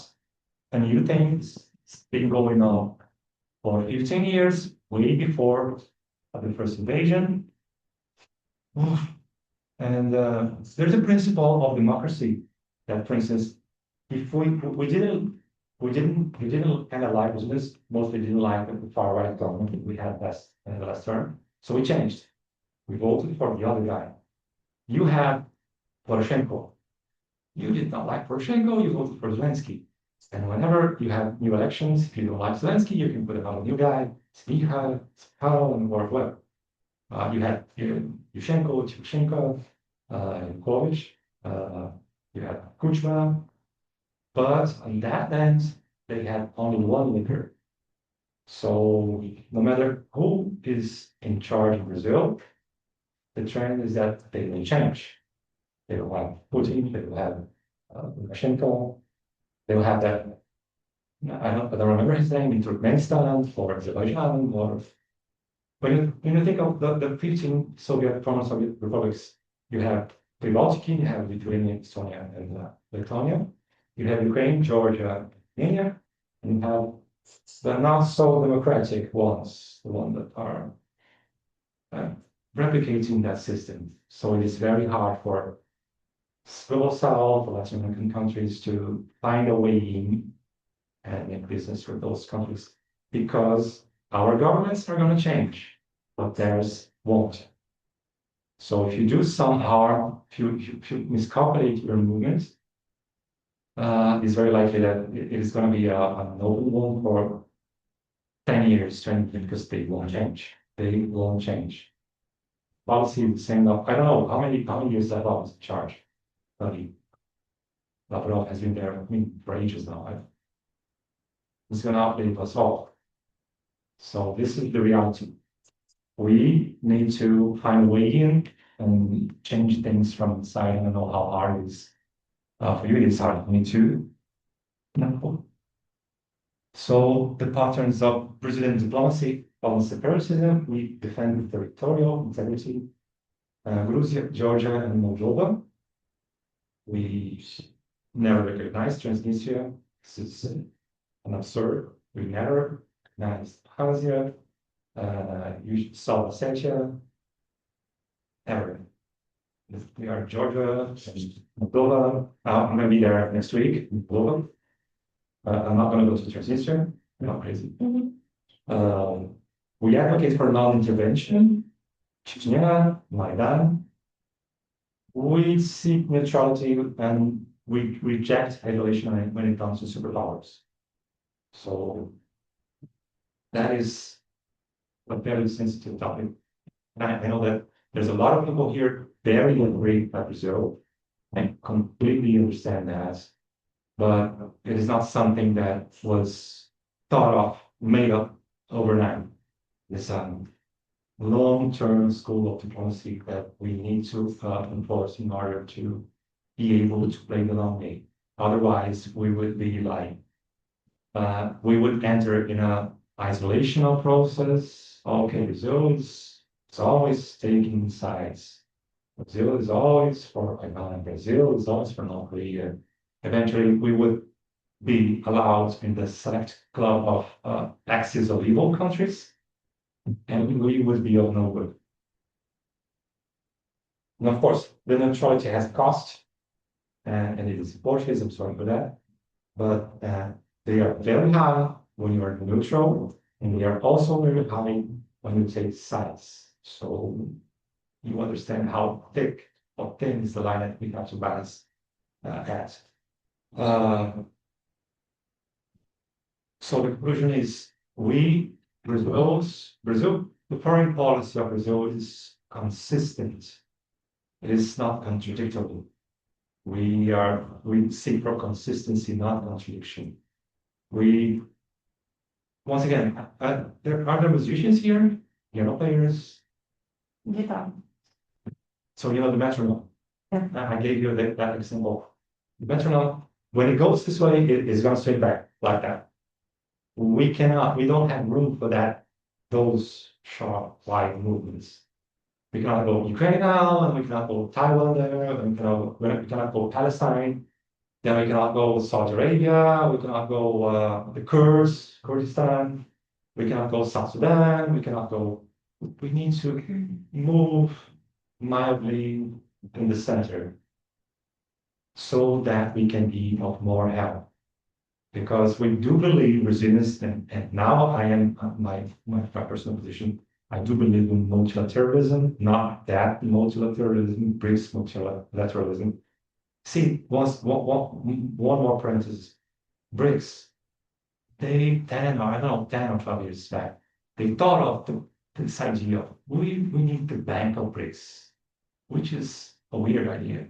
a new thing. It's been going on for 15 years, way before the first invasion. And there's a principle of democracy that, for instance, if we didn't kind of like, mostly didn't like the far right government we had in the last term, so we changed. We voted for the other guy. You had Poroshenko. You did not like Poroshenko, you voted for Zelensky. And whenever you have new elections, if you don't like Zelensky, you can put another new guy, Smikha, and whatever. You had Shevchenko, Yanukovych, you had Kuchma, but on that end, they had only one leader. So no matter who is in charge in Brazil, the trend is that they will change. They will have Putin, they will have Lukashenko, they will have that, I don't remember his name, in Turkmenistan or Azerbaijan, or when you think of the 15 former Soviet republics, you have Pribaltiki, you have Lithuania, Estonia, and Lithuania. You have Ukraine, Georgia, Armenia, and you have the not so democratic ones, the ones that are replicating that system. So it is very hard for Global South, for Latin American countries to find a way in and make business with those countries because our governments are going to change, but theirs won't. So if you do some harm, if you miscalculate your movements, it's very likely that it is going to be an open one for 10 years, 20 years, because they won't change. They won't change. Policy is the same. I don't know how many years that law is in charge. Lavrov has been there, for ages now. It's going to update us all. So this is the reality. We need to find a way in and change things from inside. I don't know how hard it is. For you, it is hard. For me too. No. So the patterns of Brazilian diplomacy, on separatism, we defend territorial integrity. Georgia, and Moldova. We never recognize Transnistria. This is an absurd. We never recognized Abkhazia, South Ossetia, ever. We are Georgia and Moldova. I'm going to be there next week in Moldova. I'm not going to go to Transnistria. I'm not crazy. We advocate for non-intervention. Chechnya, Maidan. We seek neutrality and we reject isolation when it comes to superpowers. So that is a very sensitive topic. And I know that there's a lot of people here very angry at Brazil. I completely understand that. But it is not something that was thought of, made up overnight. It's long-term school of diplomacy that we need to enforce in order to be able to play the long game. Otherwise, we would be like, we would enter in a isolational process. Okay, Brazil is always taking sides. Brazil is always for Iran. Brazil is always for North Korea. Eventually, we would be allowed in the select club of axis of evil countries. And we would be of no good. And of course, the neutrality has a cost, and it is important, I'm sorry for that. But they are very high when you are neutral, and they are also very high when you take sides. So you understand how thick or thin is the line that we have to balance at. So the conclusion is The foreign policy of Brazil is consistent. It is not contradictory. We seek for consistency, not contradiction. Once again, there are the musicians here, piano players. Guitar. So you know the metronome. Yeah. I gave you that example. The metronome, when it goes this way, it is going to swing back like that. We don't have room for that, those sharp, wide movements. We cannot go Ukraine now, and we cannot go Taiwan there, and we cannot go Palestine. Then we cannot go Saudi Arabia, we cannot go the Kurds, Kurdistan, we cannot go South Sudan, we need to move mildly in the center so that we can be of more help. Because we do believe resilience, and now I am my personal position, I do believe in multilateralism, not that multilateralism brings multilateralism. See, one more parenthesis. BRICS, they 10 or 12 years back, they thought of this idea of we need the Bank of BRICS, which is a weird idea.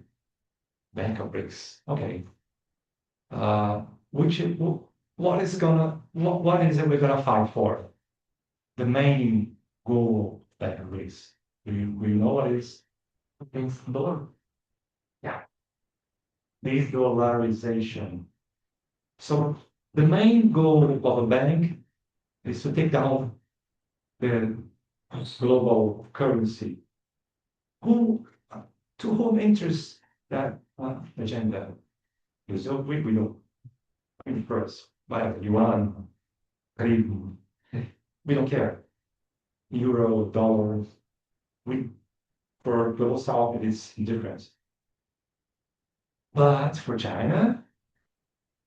Bank of BRICS, okay. What is it we're gonna fight for? The main goal of Bank of BRICS. We know what it is? Against the dollar. Yeah. De-dollarization. So the main goal of a bank is to take down the global currency. To whom interests that agenda? So we don't. I mean, first, whatever you want, we don't care. Euro, dollars. For global south, it is indifferent. But for China,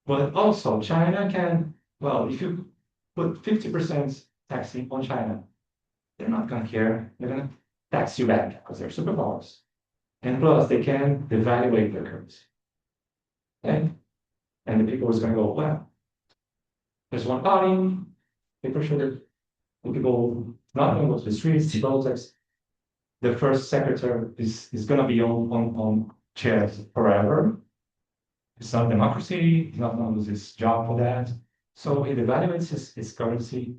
but also China can, well, if you put 50% taxing on China, they're not going to care. They're going to tax you back because they're superpowers. And plus, they can devaluate their currency. Okay? And the people is going to go, well, there's one party, they push it, the people not going to go to the streets, the politics. The first secretary is going to be on chairs forever. It's not democracy, he's not going to lose his job for that. So he devaluates his currency,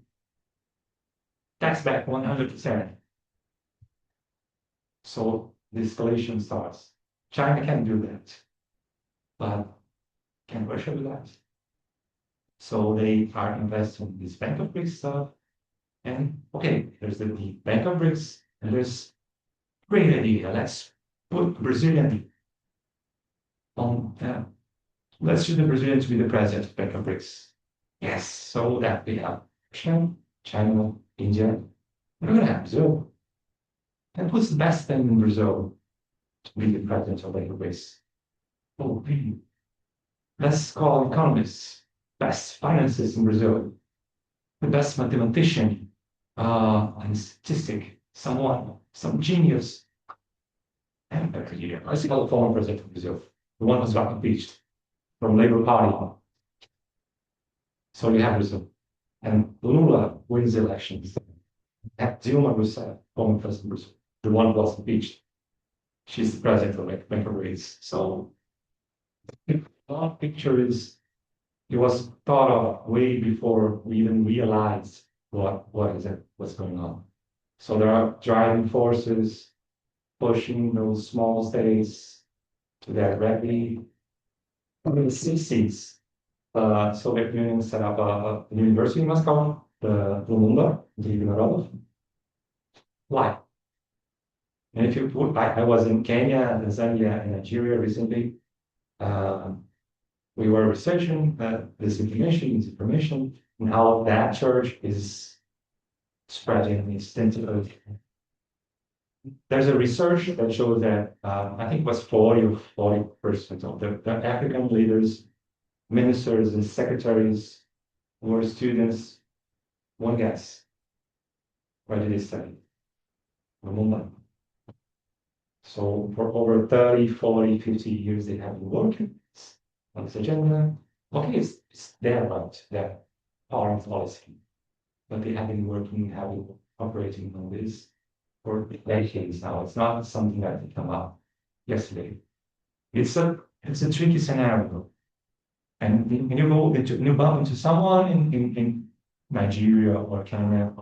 tax back 100%. So the escalation starts. China can do that, but can Russia do that? So they are investing in this Bank of BRICS stuff. And okay, there's the Bank of BRICS, and there's great idea. Let's put Brazilian on that. Let's choose the Brazilian to be the president of Bank of BRICS. Yes, so that we have China, India. We're going to have Brazil. And who's the best thing in Brazil to be the president of Bank of BRICS? Oh, really? Let's call economists, best finances in Brazil, the best mathematician and statistic, some genius. And let's call the former president of Brazil, the one who's got impeached from Labour Party. So you have Brazil. And Lula wins the elections. Dilma Rousseff, former president of Brazil, the one who was impeached. She's the president of Bank of BRICS. So the picture is, it was thought of way before we even realized what's going on. So there are driving forces pushing those small states to directly. In the 60s, Soviet Union set up a university in Moscow, the Lumumba, Why? And if you put, I was in Kenya, Tanzania, and Nigeria recently. We were researching disinformation, and how that church is spreading extensively. There's a research that shows that I think it was 40% of the African leaders, ministers, and secretaries were students. One guess. Where did they study? Lumumba. So for over 30, 40, 50 years, they have been working on this agenda. Okay, it's their right, their foreign policy. but they have been operating on this for decades now. It's not something that came up yesterday. It's a tricky scenario. And when you bump into someone in Nigeria or Kenya,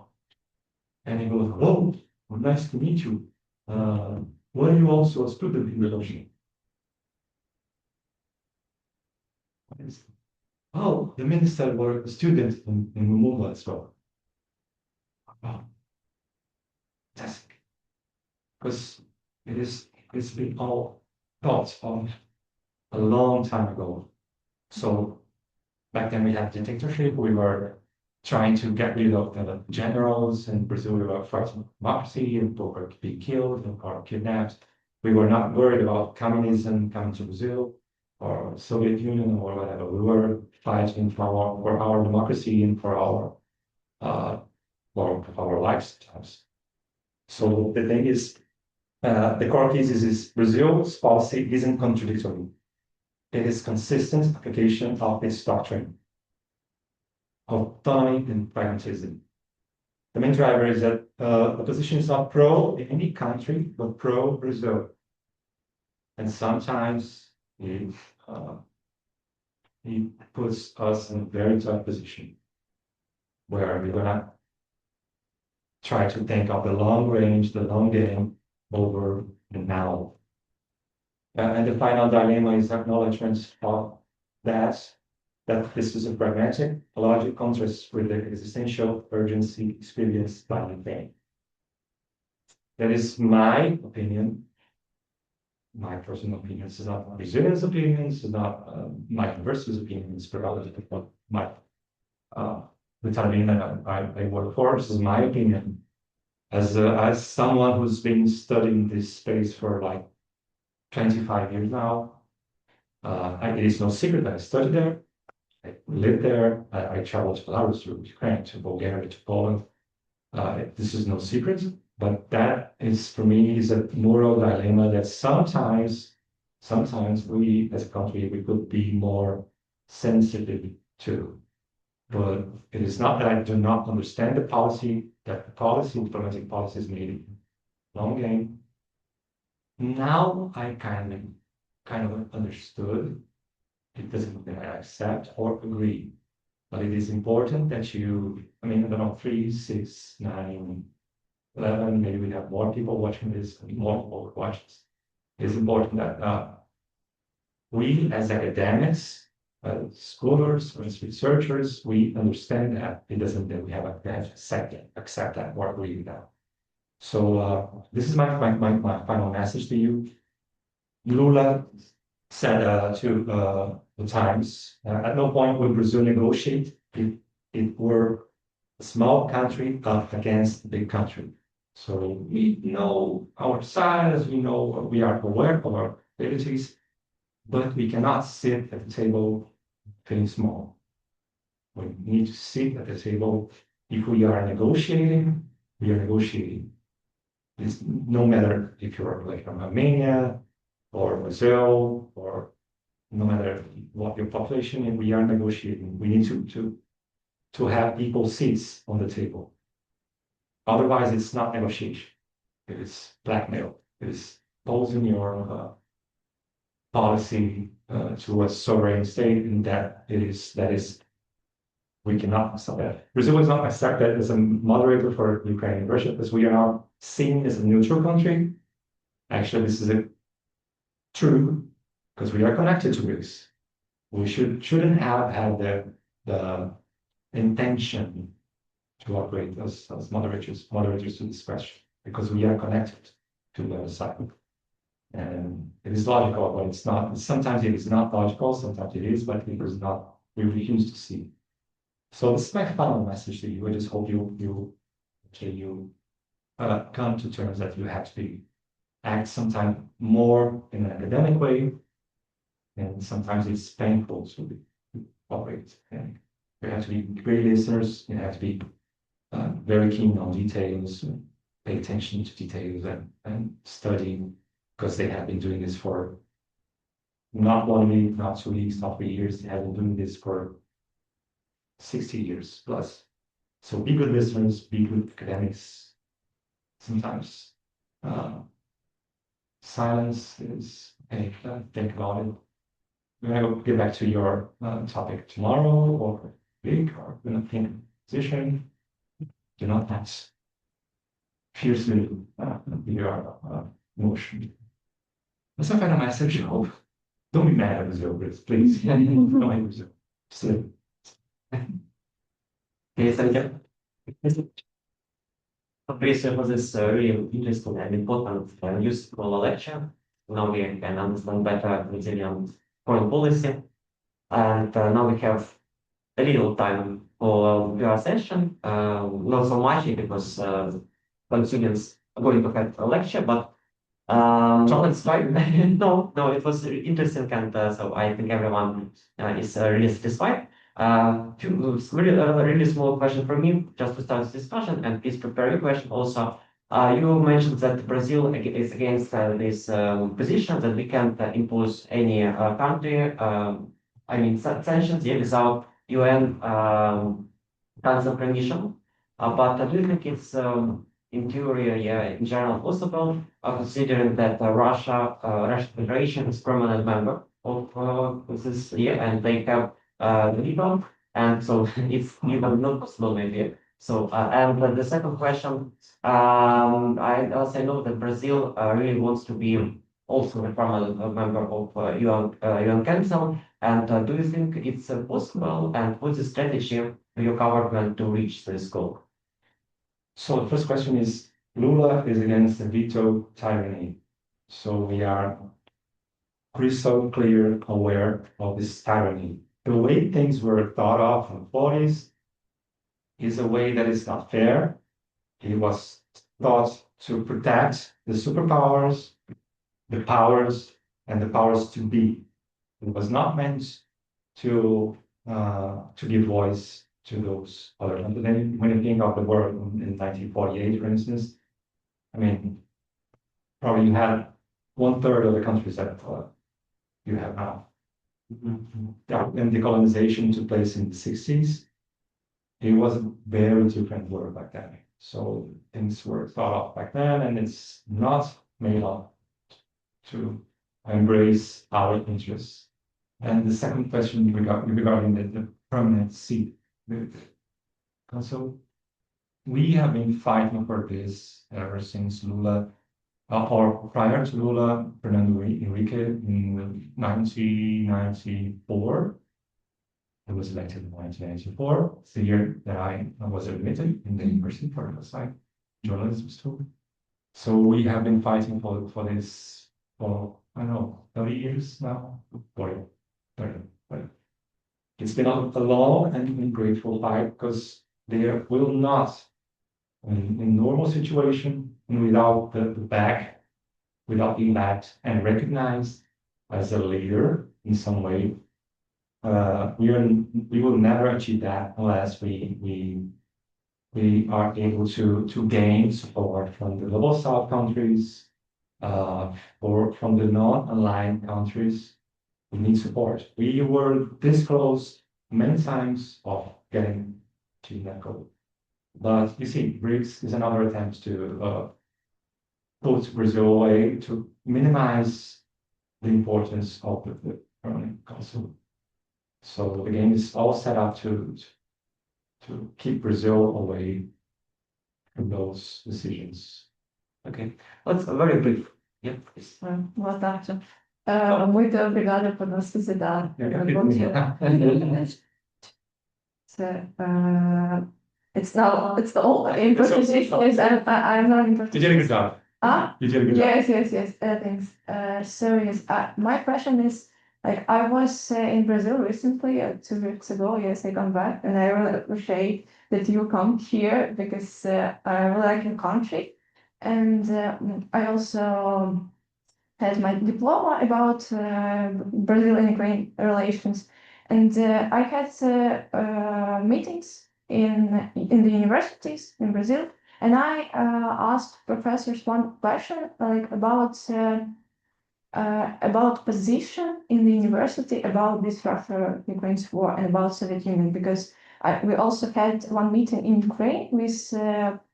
and he goes, "Whoa, well, nice to meet you. Were you also a student in religion?" "Oh, the minister were a student in Mumbai as well." "Oh, that's because it's been all thoughts of a long time ago. So back then we had dictatorship. We were trying to get rid of the generals in Brazil. We were fighting democracy, and people were being killed or kidnapped. We were not worried about communism coming to Brazil or Soviet Union or whatever. We were fighting for our democracy and for our lifestyles. So the thing is, the core thesis is Brazil's policy isn't contradictory. It is consistent application of this doctrine of autonomy and pragmatism. The main driver is that the position is not pro any country, but pro Brazil. And sometimes it puts us in a very tough position where we're gonna try to think of the long range, the long game over the now. And the final dilemma is acknowledgement of that this is a pragmatic logic contrasts with the existential urgency experienced by the pain. That is my opinion, my personal opinion. This is not Brazilian's opinion, this is not my university's opinion, it's prerogative of my the time that I work for. This is my opinion. As someone who's been studying this space for like 25 years now, it is no secret that I studied there. I lived there. I traveled to Belarus, to Ukraine, to Bulgaria, to Poland. This is no secret, but that is, for me, is a moral dilemma that sometimes we, as a country, we could be more sensitive to. But it is not that I do not understand the policy, that the policy, diplomatic policy is made long game. Now I kind of understood. It doesn't mean I accept or agree, but it is important that you, I don't know, 3, 6, 9, 11, maybe we have more people watching this, more people watch this. It's important that we as academics, scholars, as researchers, we understand that it doesn't that we have to accept that or agree with that. So this is my final message to you. Lula said to the Times, at no point will Brazil negotiate if it were a small country up against a big country. So we know our size, we know we are aware of our abilities, but we cannot sit at the table feeling small. We need to sit at the table. If we are negotiating, we are negotiating. It's no matter if you're like from Armenia or Brazil, or no matter what your population is, we are negotiating. We need to have equal seats on the table. Otherwise, it's not negotiation. It is blackmail. It is posing your policy to a sovereign state, and that is we cannot accept that. Brazil is not accepted as a moderator for Ukraine and Russia, because we are not seen as a neutral country. Actually, this is true, because we are connected to Greece. We shouldn't have had the intention to operate as moderators to this question, because we are connected to the other side. And it is logical, but it's not. Sometimes it is not logical, sometimes it is, but it is not. We refuse to see. So this is my final message to you. I just hope you come to terms that you have to act sometimes more in an academic way, and sometimes it's painful to operate. And you have to be great listeners. You have to be very keen on details, pay attention to details, and study, because they have been doing this for not 1 week, not 2 weeks, not 3 years. They have been doing this for 60 years plus. So be good listeners, be good academics. Sometimes silence is, hey, think about it. We're going to get back to your topic tomorrow or week, or we're going to think position. Do not act fiercely your emotion. Let's not find a message of don't be mad at Brazil, please. Don't hate Brazil. Just live. Okay, thank you. Fabrizio for this really interesting and important useful lecture. Now we can understand better Brazilian foreign policy. And now we have a little time for your session. Not so much because some students are going to have a lecture, but it's fine. No, it was interesting, and so I think everyone is really satisfied. Really small question from me, just to start the discussion, and please prepare your question also. You mentioned that Brazil is against this position that we can't impose any country, sanctions without UN council permission. But do you think it's in theory, in general possible, considering that Russian Federation is permanent member of this year, and they have veto, and so it's even not possible maybe. So, and the second question, I also know that Brazil really wants to be also a permanent member of UN Council, and do you think it's possible, and what's the strategy for your government to reach this goal? So the first question is, Lula is against the veto tyranny. So we are crystal clear aware of this tyranny. The way things were thought of in the 40s is a way that is not fair. It was thought to protect the superpowers, the powers, and the powers to be. It was not meant to give voice to those other countries. When you think of the world in 1948, for instance, I mean, probably you had 1/3 of the countries that you have now. And decolonization took place in the 60s. It was a very different world back then. So things were thought of back then, and it's not made up to embrace our interests. And the second question regarding the permanent seat. So we have been fighting for this ever since Lula, or prior to Lula, Fernando Henrique in 1994. He was elected in 1994. It's the year that I was admitted in the university for journalism student. So we have been fighting for this for, I don't know, 30 years now. 40, 30. But it's been a long and grateful fight, because there will not, in normal situation, and without without being backed and recognized as a leader in some way, we will never achieve that unless we are able to gain support from the global South countries, or from the non-aligned countries. We need support. We were this close many times of getting to that goal. But you see, BRICS is another attempt to put Brazil away, to minimize the importance of the permanent council. So the game is all set up to keep Brazil away from those decisions. Okay, let's very brief. Yep. Boa tarde. Muito obrigada por nos visitar. It's the old in Portuguese. Yes, I'm not in Portuguese. You did a good job. You did a good job. Yes. Thanks. So yes, my question is, like, I was in Brazil recently, 2 weeks ago. Yes, I come back, and I really appreciate that you come here, because I really like your country, and I also had my diploma about Brazil and Ukraine relations, and I had meetings in the universities in Brazil, and I asked professors one question, like about position in the university about this Russia-Ukraine war and about Soviet Union, because we also had one meeting in Ukraine with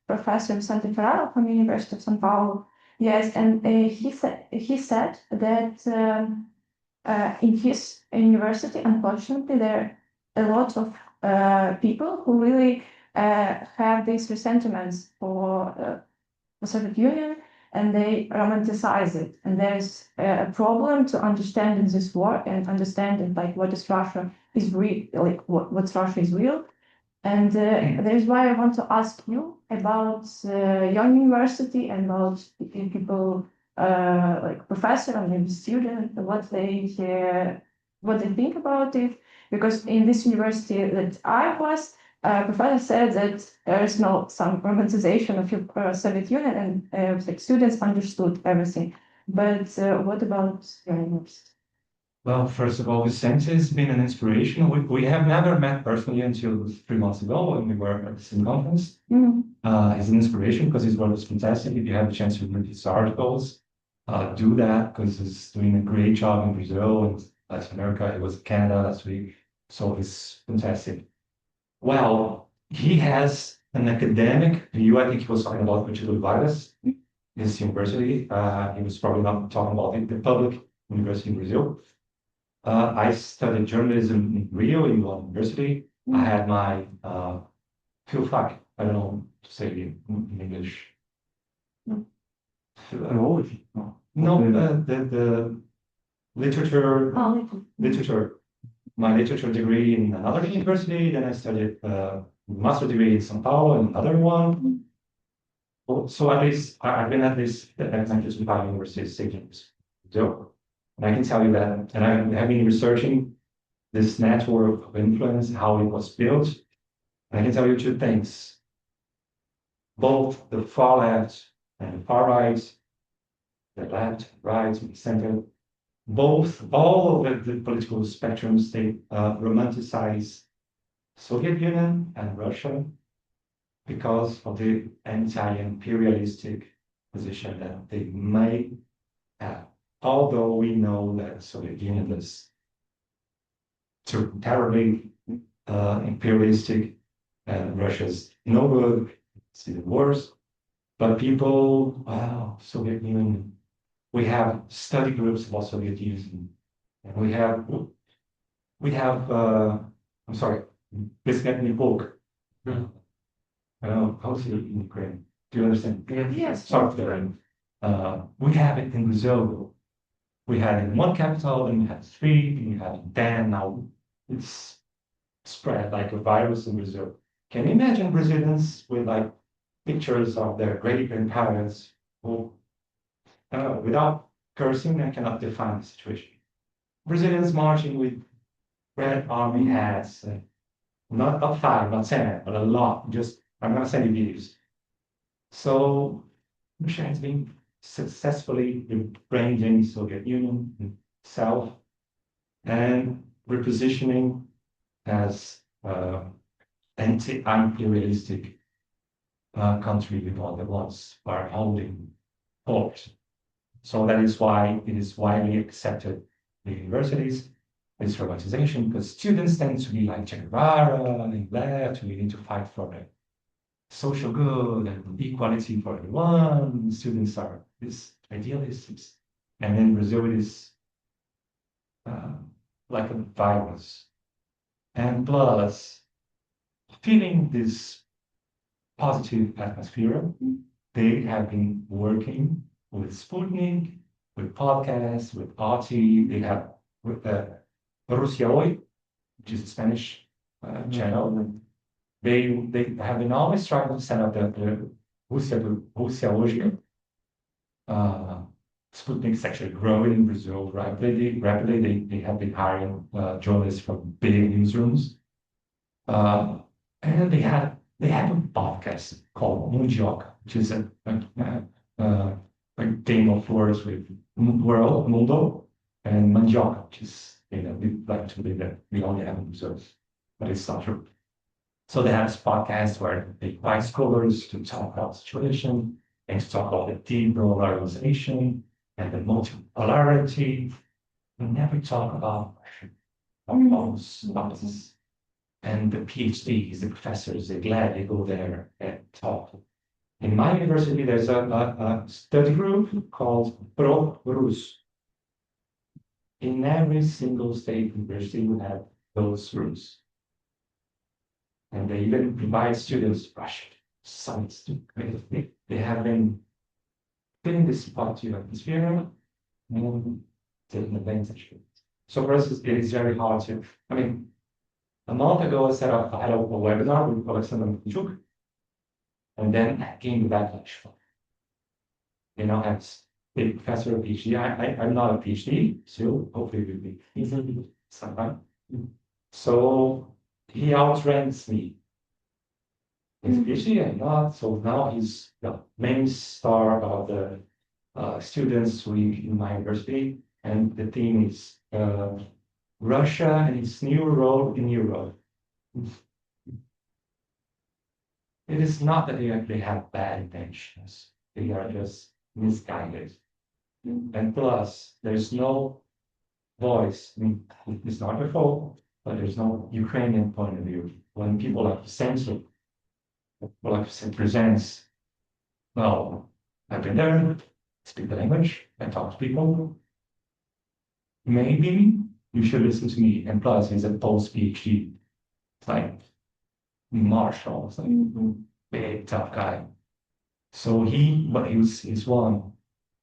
Professor Vicente Ferraro from University of São Paulo. Yes, and he said that in his university, unfortunately, there are a lot of people who really have these resentments for the Soviet Union, and they romanticize it. And there's a problem to understanding this war and understanding like what is Russia is real, like what's Russia is real. And that is why I want to ask you about your university and about people like professor and maybe student, what they think about it. Because in this university that I was, professor said that there is some romanticization of Soviet Union, and like students understood everything. But what about your university? Well, first of all, Vicente has been an inspiration. We have never met personally until 3 months ago when we were at the same conference. He's an inspiration because his work is fantastic. If you have a chance to read his articles, do that because he's doing a great job in Brazil and Latin America. He was in Canada last week, so he's fantastic. Well, he has an academic view. I think he was talking about Portugal virus, his university. He was probably not talking about the public university in Brazil. I studied journalism in Rio, in Law University. I had my philfac, I don't know to say it in English. The literature. My literature degree in another university. Then I studied master degree in São Paulo and another one. So at least I've been at this elementary university 6 years. So and I can tell you that, and I have been researching this network of influence, how it was built. And I can tell you 2 things. Both the far left and the far right, the left, right, the center, all of the political spectrums, they romanticize Soviet Union and Russia because of the anti-imperialistic position that they may have. Although we know that Soviet Union is terribly imperialistic and Russia's no good, it's even worse. But people, wow, Soviet Union, we have study groups about Soviet Union, and we have I'm sorry, Prism book. I don't know how to say it in Ukraine. Do you understand? Yes. Sorry, we have it in Brazil. We had it in 1 capital, and we had 3, and we had 10. Now it's spread like a virus in Brazil. Can you imagine Brazilians with like pictures of their great grandparents who, without cursing, I cannot define the situation. Brazilians marching with red army hats, not 5, not 10, but a lot. Just I'm gonna send you videos. So Russia has been successfully rebranding Soviet Union itself and repositioning as anti-imperialistic country with all the ones who are holding force. So that is why it is widely accepted in universities, this romanticization, because students tend to be like Che Guevara and left, we need to fight for the social good and equality for everyone. Students are these idealists. And in Brazil, it is like a virus. And plus, feeling this positive atmosphere, they have been working with Sputnik, with podcasts, with RT. They have Russia Hoy, which is a Spanish channel. They have been always trying to set up the Russia Hoy. Sputnik is actually growing in Brazil rapidly. They have been hiring journalists from big newsrooms. And they have a podcast called Mundioca, which is a game of words with world, mundo, and mandioca, which is, we like to believe that we only have in Brazil, but it's not true. So they have this podcast where they invite scholars to talk about the situation and to talk about the depolarization and the multipolarity. We never talk about this and the PhDs, the professors, they're glad they go there and talk. In my university, there's a study group called Pro-Rus. In every single state university, we have those groups. And they even provide students Russian science to they have been filling this positive atmosphere and taking advantage of it. So for us, it is very hard to, I mean, a month ago, I had a webinar with Alexander Mikhailchuk, and then I came to backlash. You know, as a professor of PhD, I'm not a PhD, so hopefully it will be easy sometime. So he outranks me. He's a PhD, I'm not, so now he's the main star of the students in my university, and the theme is Russia and its new role in Europe. It is not that they have bad intentions. They are just misguided. And plus, there's no voice. I mean, it's not their fault, but there's no Ukrainian point of view. When people like to censor, or like to presents, well, I've been there, speak the language, I talk to people. Maybe you should listen to me. And plus, he's a post-PhD. It's like Marshall, it's like big, tough guy. So he's one.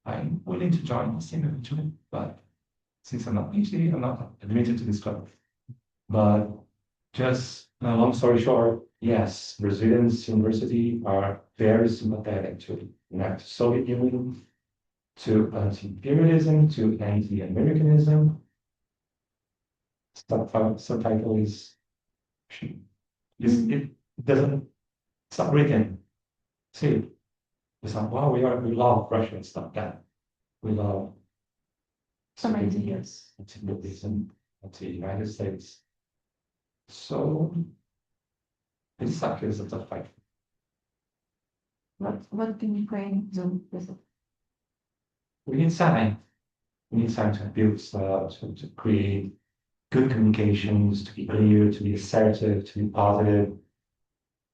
I'm willing to join this team eventually, but since I'm not PhD, I'm not admitted to this club. But just long story short, yes, Brazilians university are very sympathetic to the Soviet Union, to anti-imperialism, to anti-Americanism. Subtitle is it doesn't, it's not written. See, it's not, wow, we love Russia, it's not that. We love some ideas. anti-Buddhism, anti-United States. So it's like it's a tough fight. What can Ukraine do with it? We need time. We need time to build stuff, to create good communications, to be clear, to be assertive, to be positive.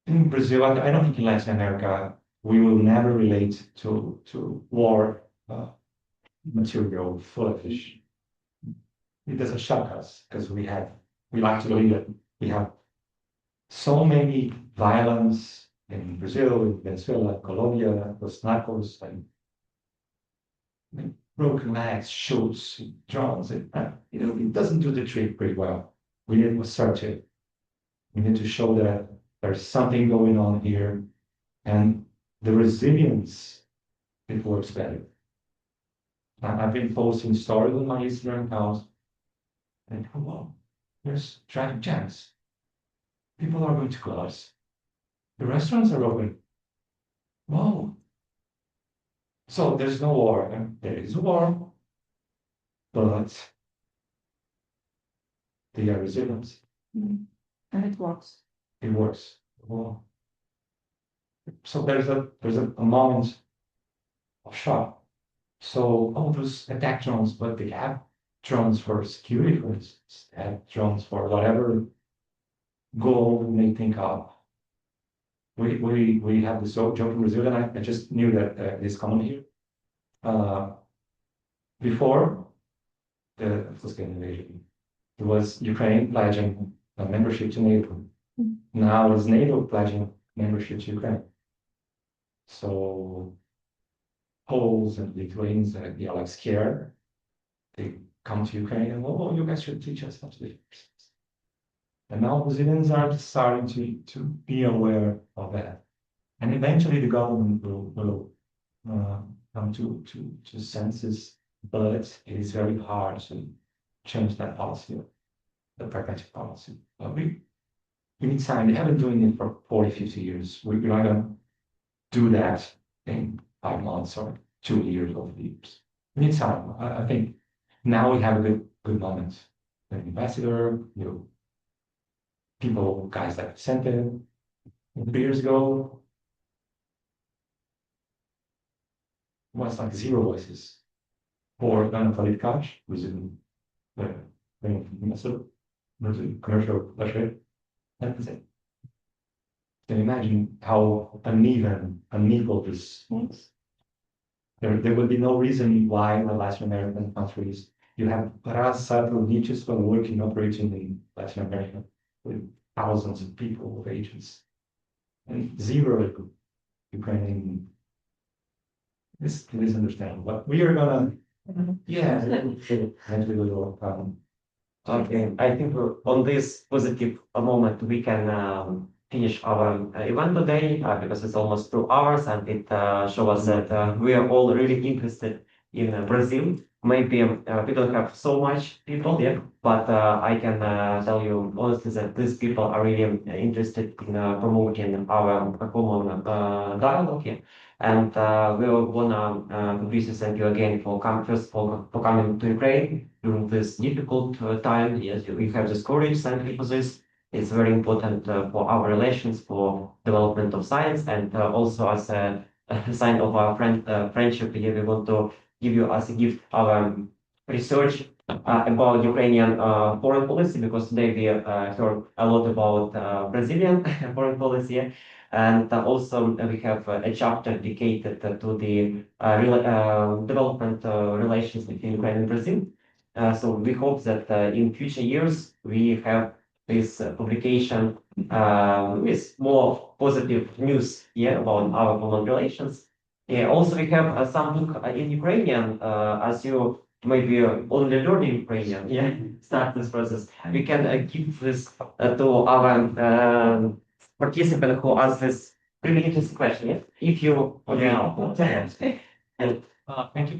In Brazil, I don't think in Latin America, we will never relate to war material footage. It doesn't shock us because we like to believe it. We have so many violence in Brazil, in Venezuela, Colombia, those narcos, and broken legs, shoots, drones. It doesn't do the trick pretty well. We need to assert it. We need to show that there's something going on here, and the resilience, it works better. I've been posting stories on my Instagram account, and oh, wow, there's traffic jams. People are going to clubs. The restaurants are open. Wow. So there's no war. There is war, but they are resilient. And it works. It works. Well, so there's a moment of shock. So all those attack drones, but they have drones for security, for instance. They have drones for whatever goal we may think of. We have this joke in Brazil, and I just knew that it is common here. Before the full-scale invasion, it was Ukraine pledging membership to NATO. Now it's NATO pledging membership to Ukraine. So Poles and Lithuanians, they are like scared. They come to Ukraine and, oh, you guys should teach us how to do this. And now Brazilians are starting to be aware of that. And eventually the government will come to senses, but it is very hard to change that policy, the pragmatic policy. But we need time. They have been doing it for 40, 50 years. We're not going to do that in 5 months or 2 years or 3 years. We need time. I think now we have a good moment. The ambassador, people, guys like Vicente, 3 years ago, was like 0 voices for Geopolitics, who's in the commercial pleasure. That's it. Can you imagine how unequal this is? There would be no reason why in the Latin American countries you have niches working, operating in Latin America with thousands of people, of agents, and zero Ukrainian. This is understandable, but we are gonna, yeah, eventually we will Okay, I think on this positive moment we can finish our event today because it's almost 2 hours and it shows us that we are all really interested in Brazil. Maybe we don't have so much people yet, but I can tell you honestly that these people are really interested in promoting our common dialogue here. And we wanna Fabricio, thank you again for for coming to Ukraine during this difficult time. Yes, we have this courage. Thank you for this. It's very important for our relations, for development of science, and also as a sign of our friendship. Here we want to give you as a gift our research about Ukrainian foreign policy, because today we heard a lot about Brazilian foreign policy. And also we have a chapter dedicated to the development relations between Ukraine and Brazil. So we hope that in future years we have this publication with more positive news about our common relations. Also, we have some book in Ukrainian, as you maybe only learning Ukrainian, start this process. We can give this to our participant who asks this really interesting question. If you, thank you.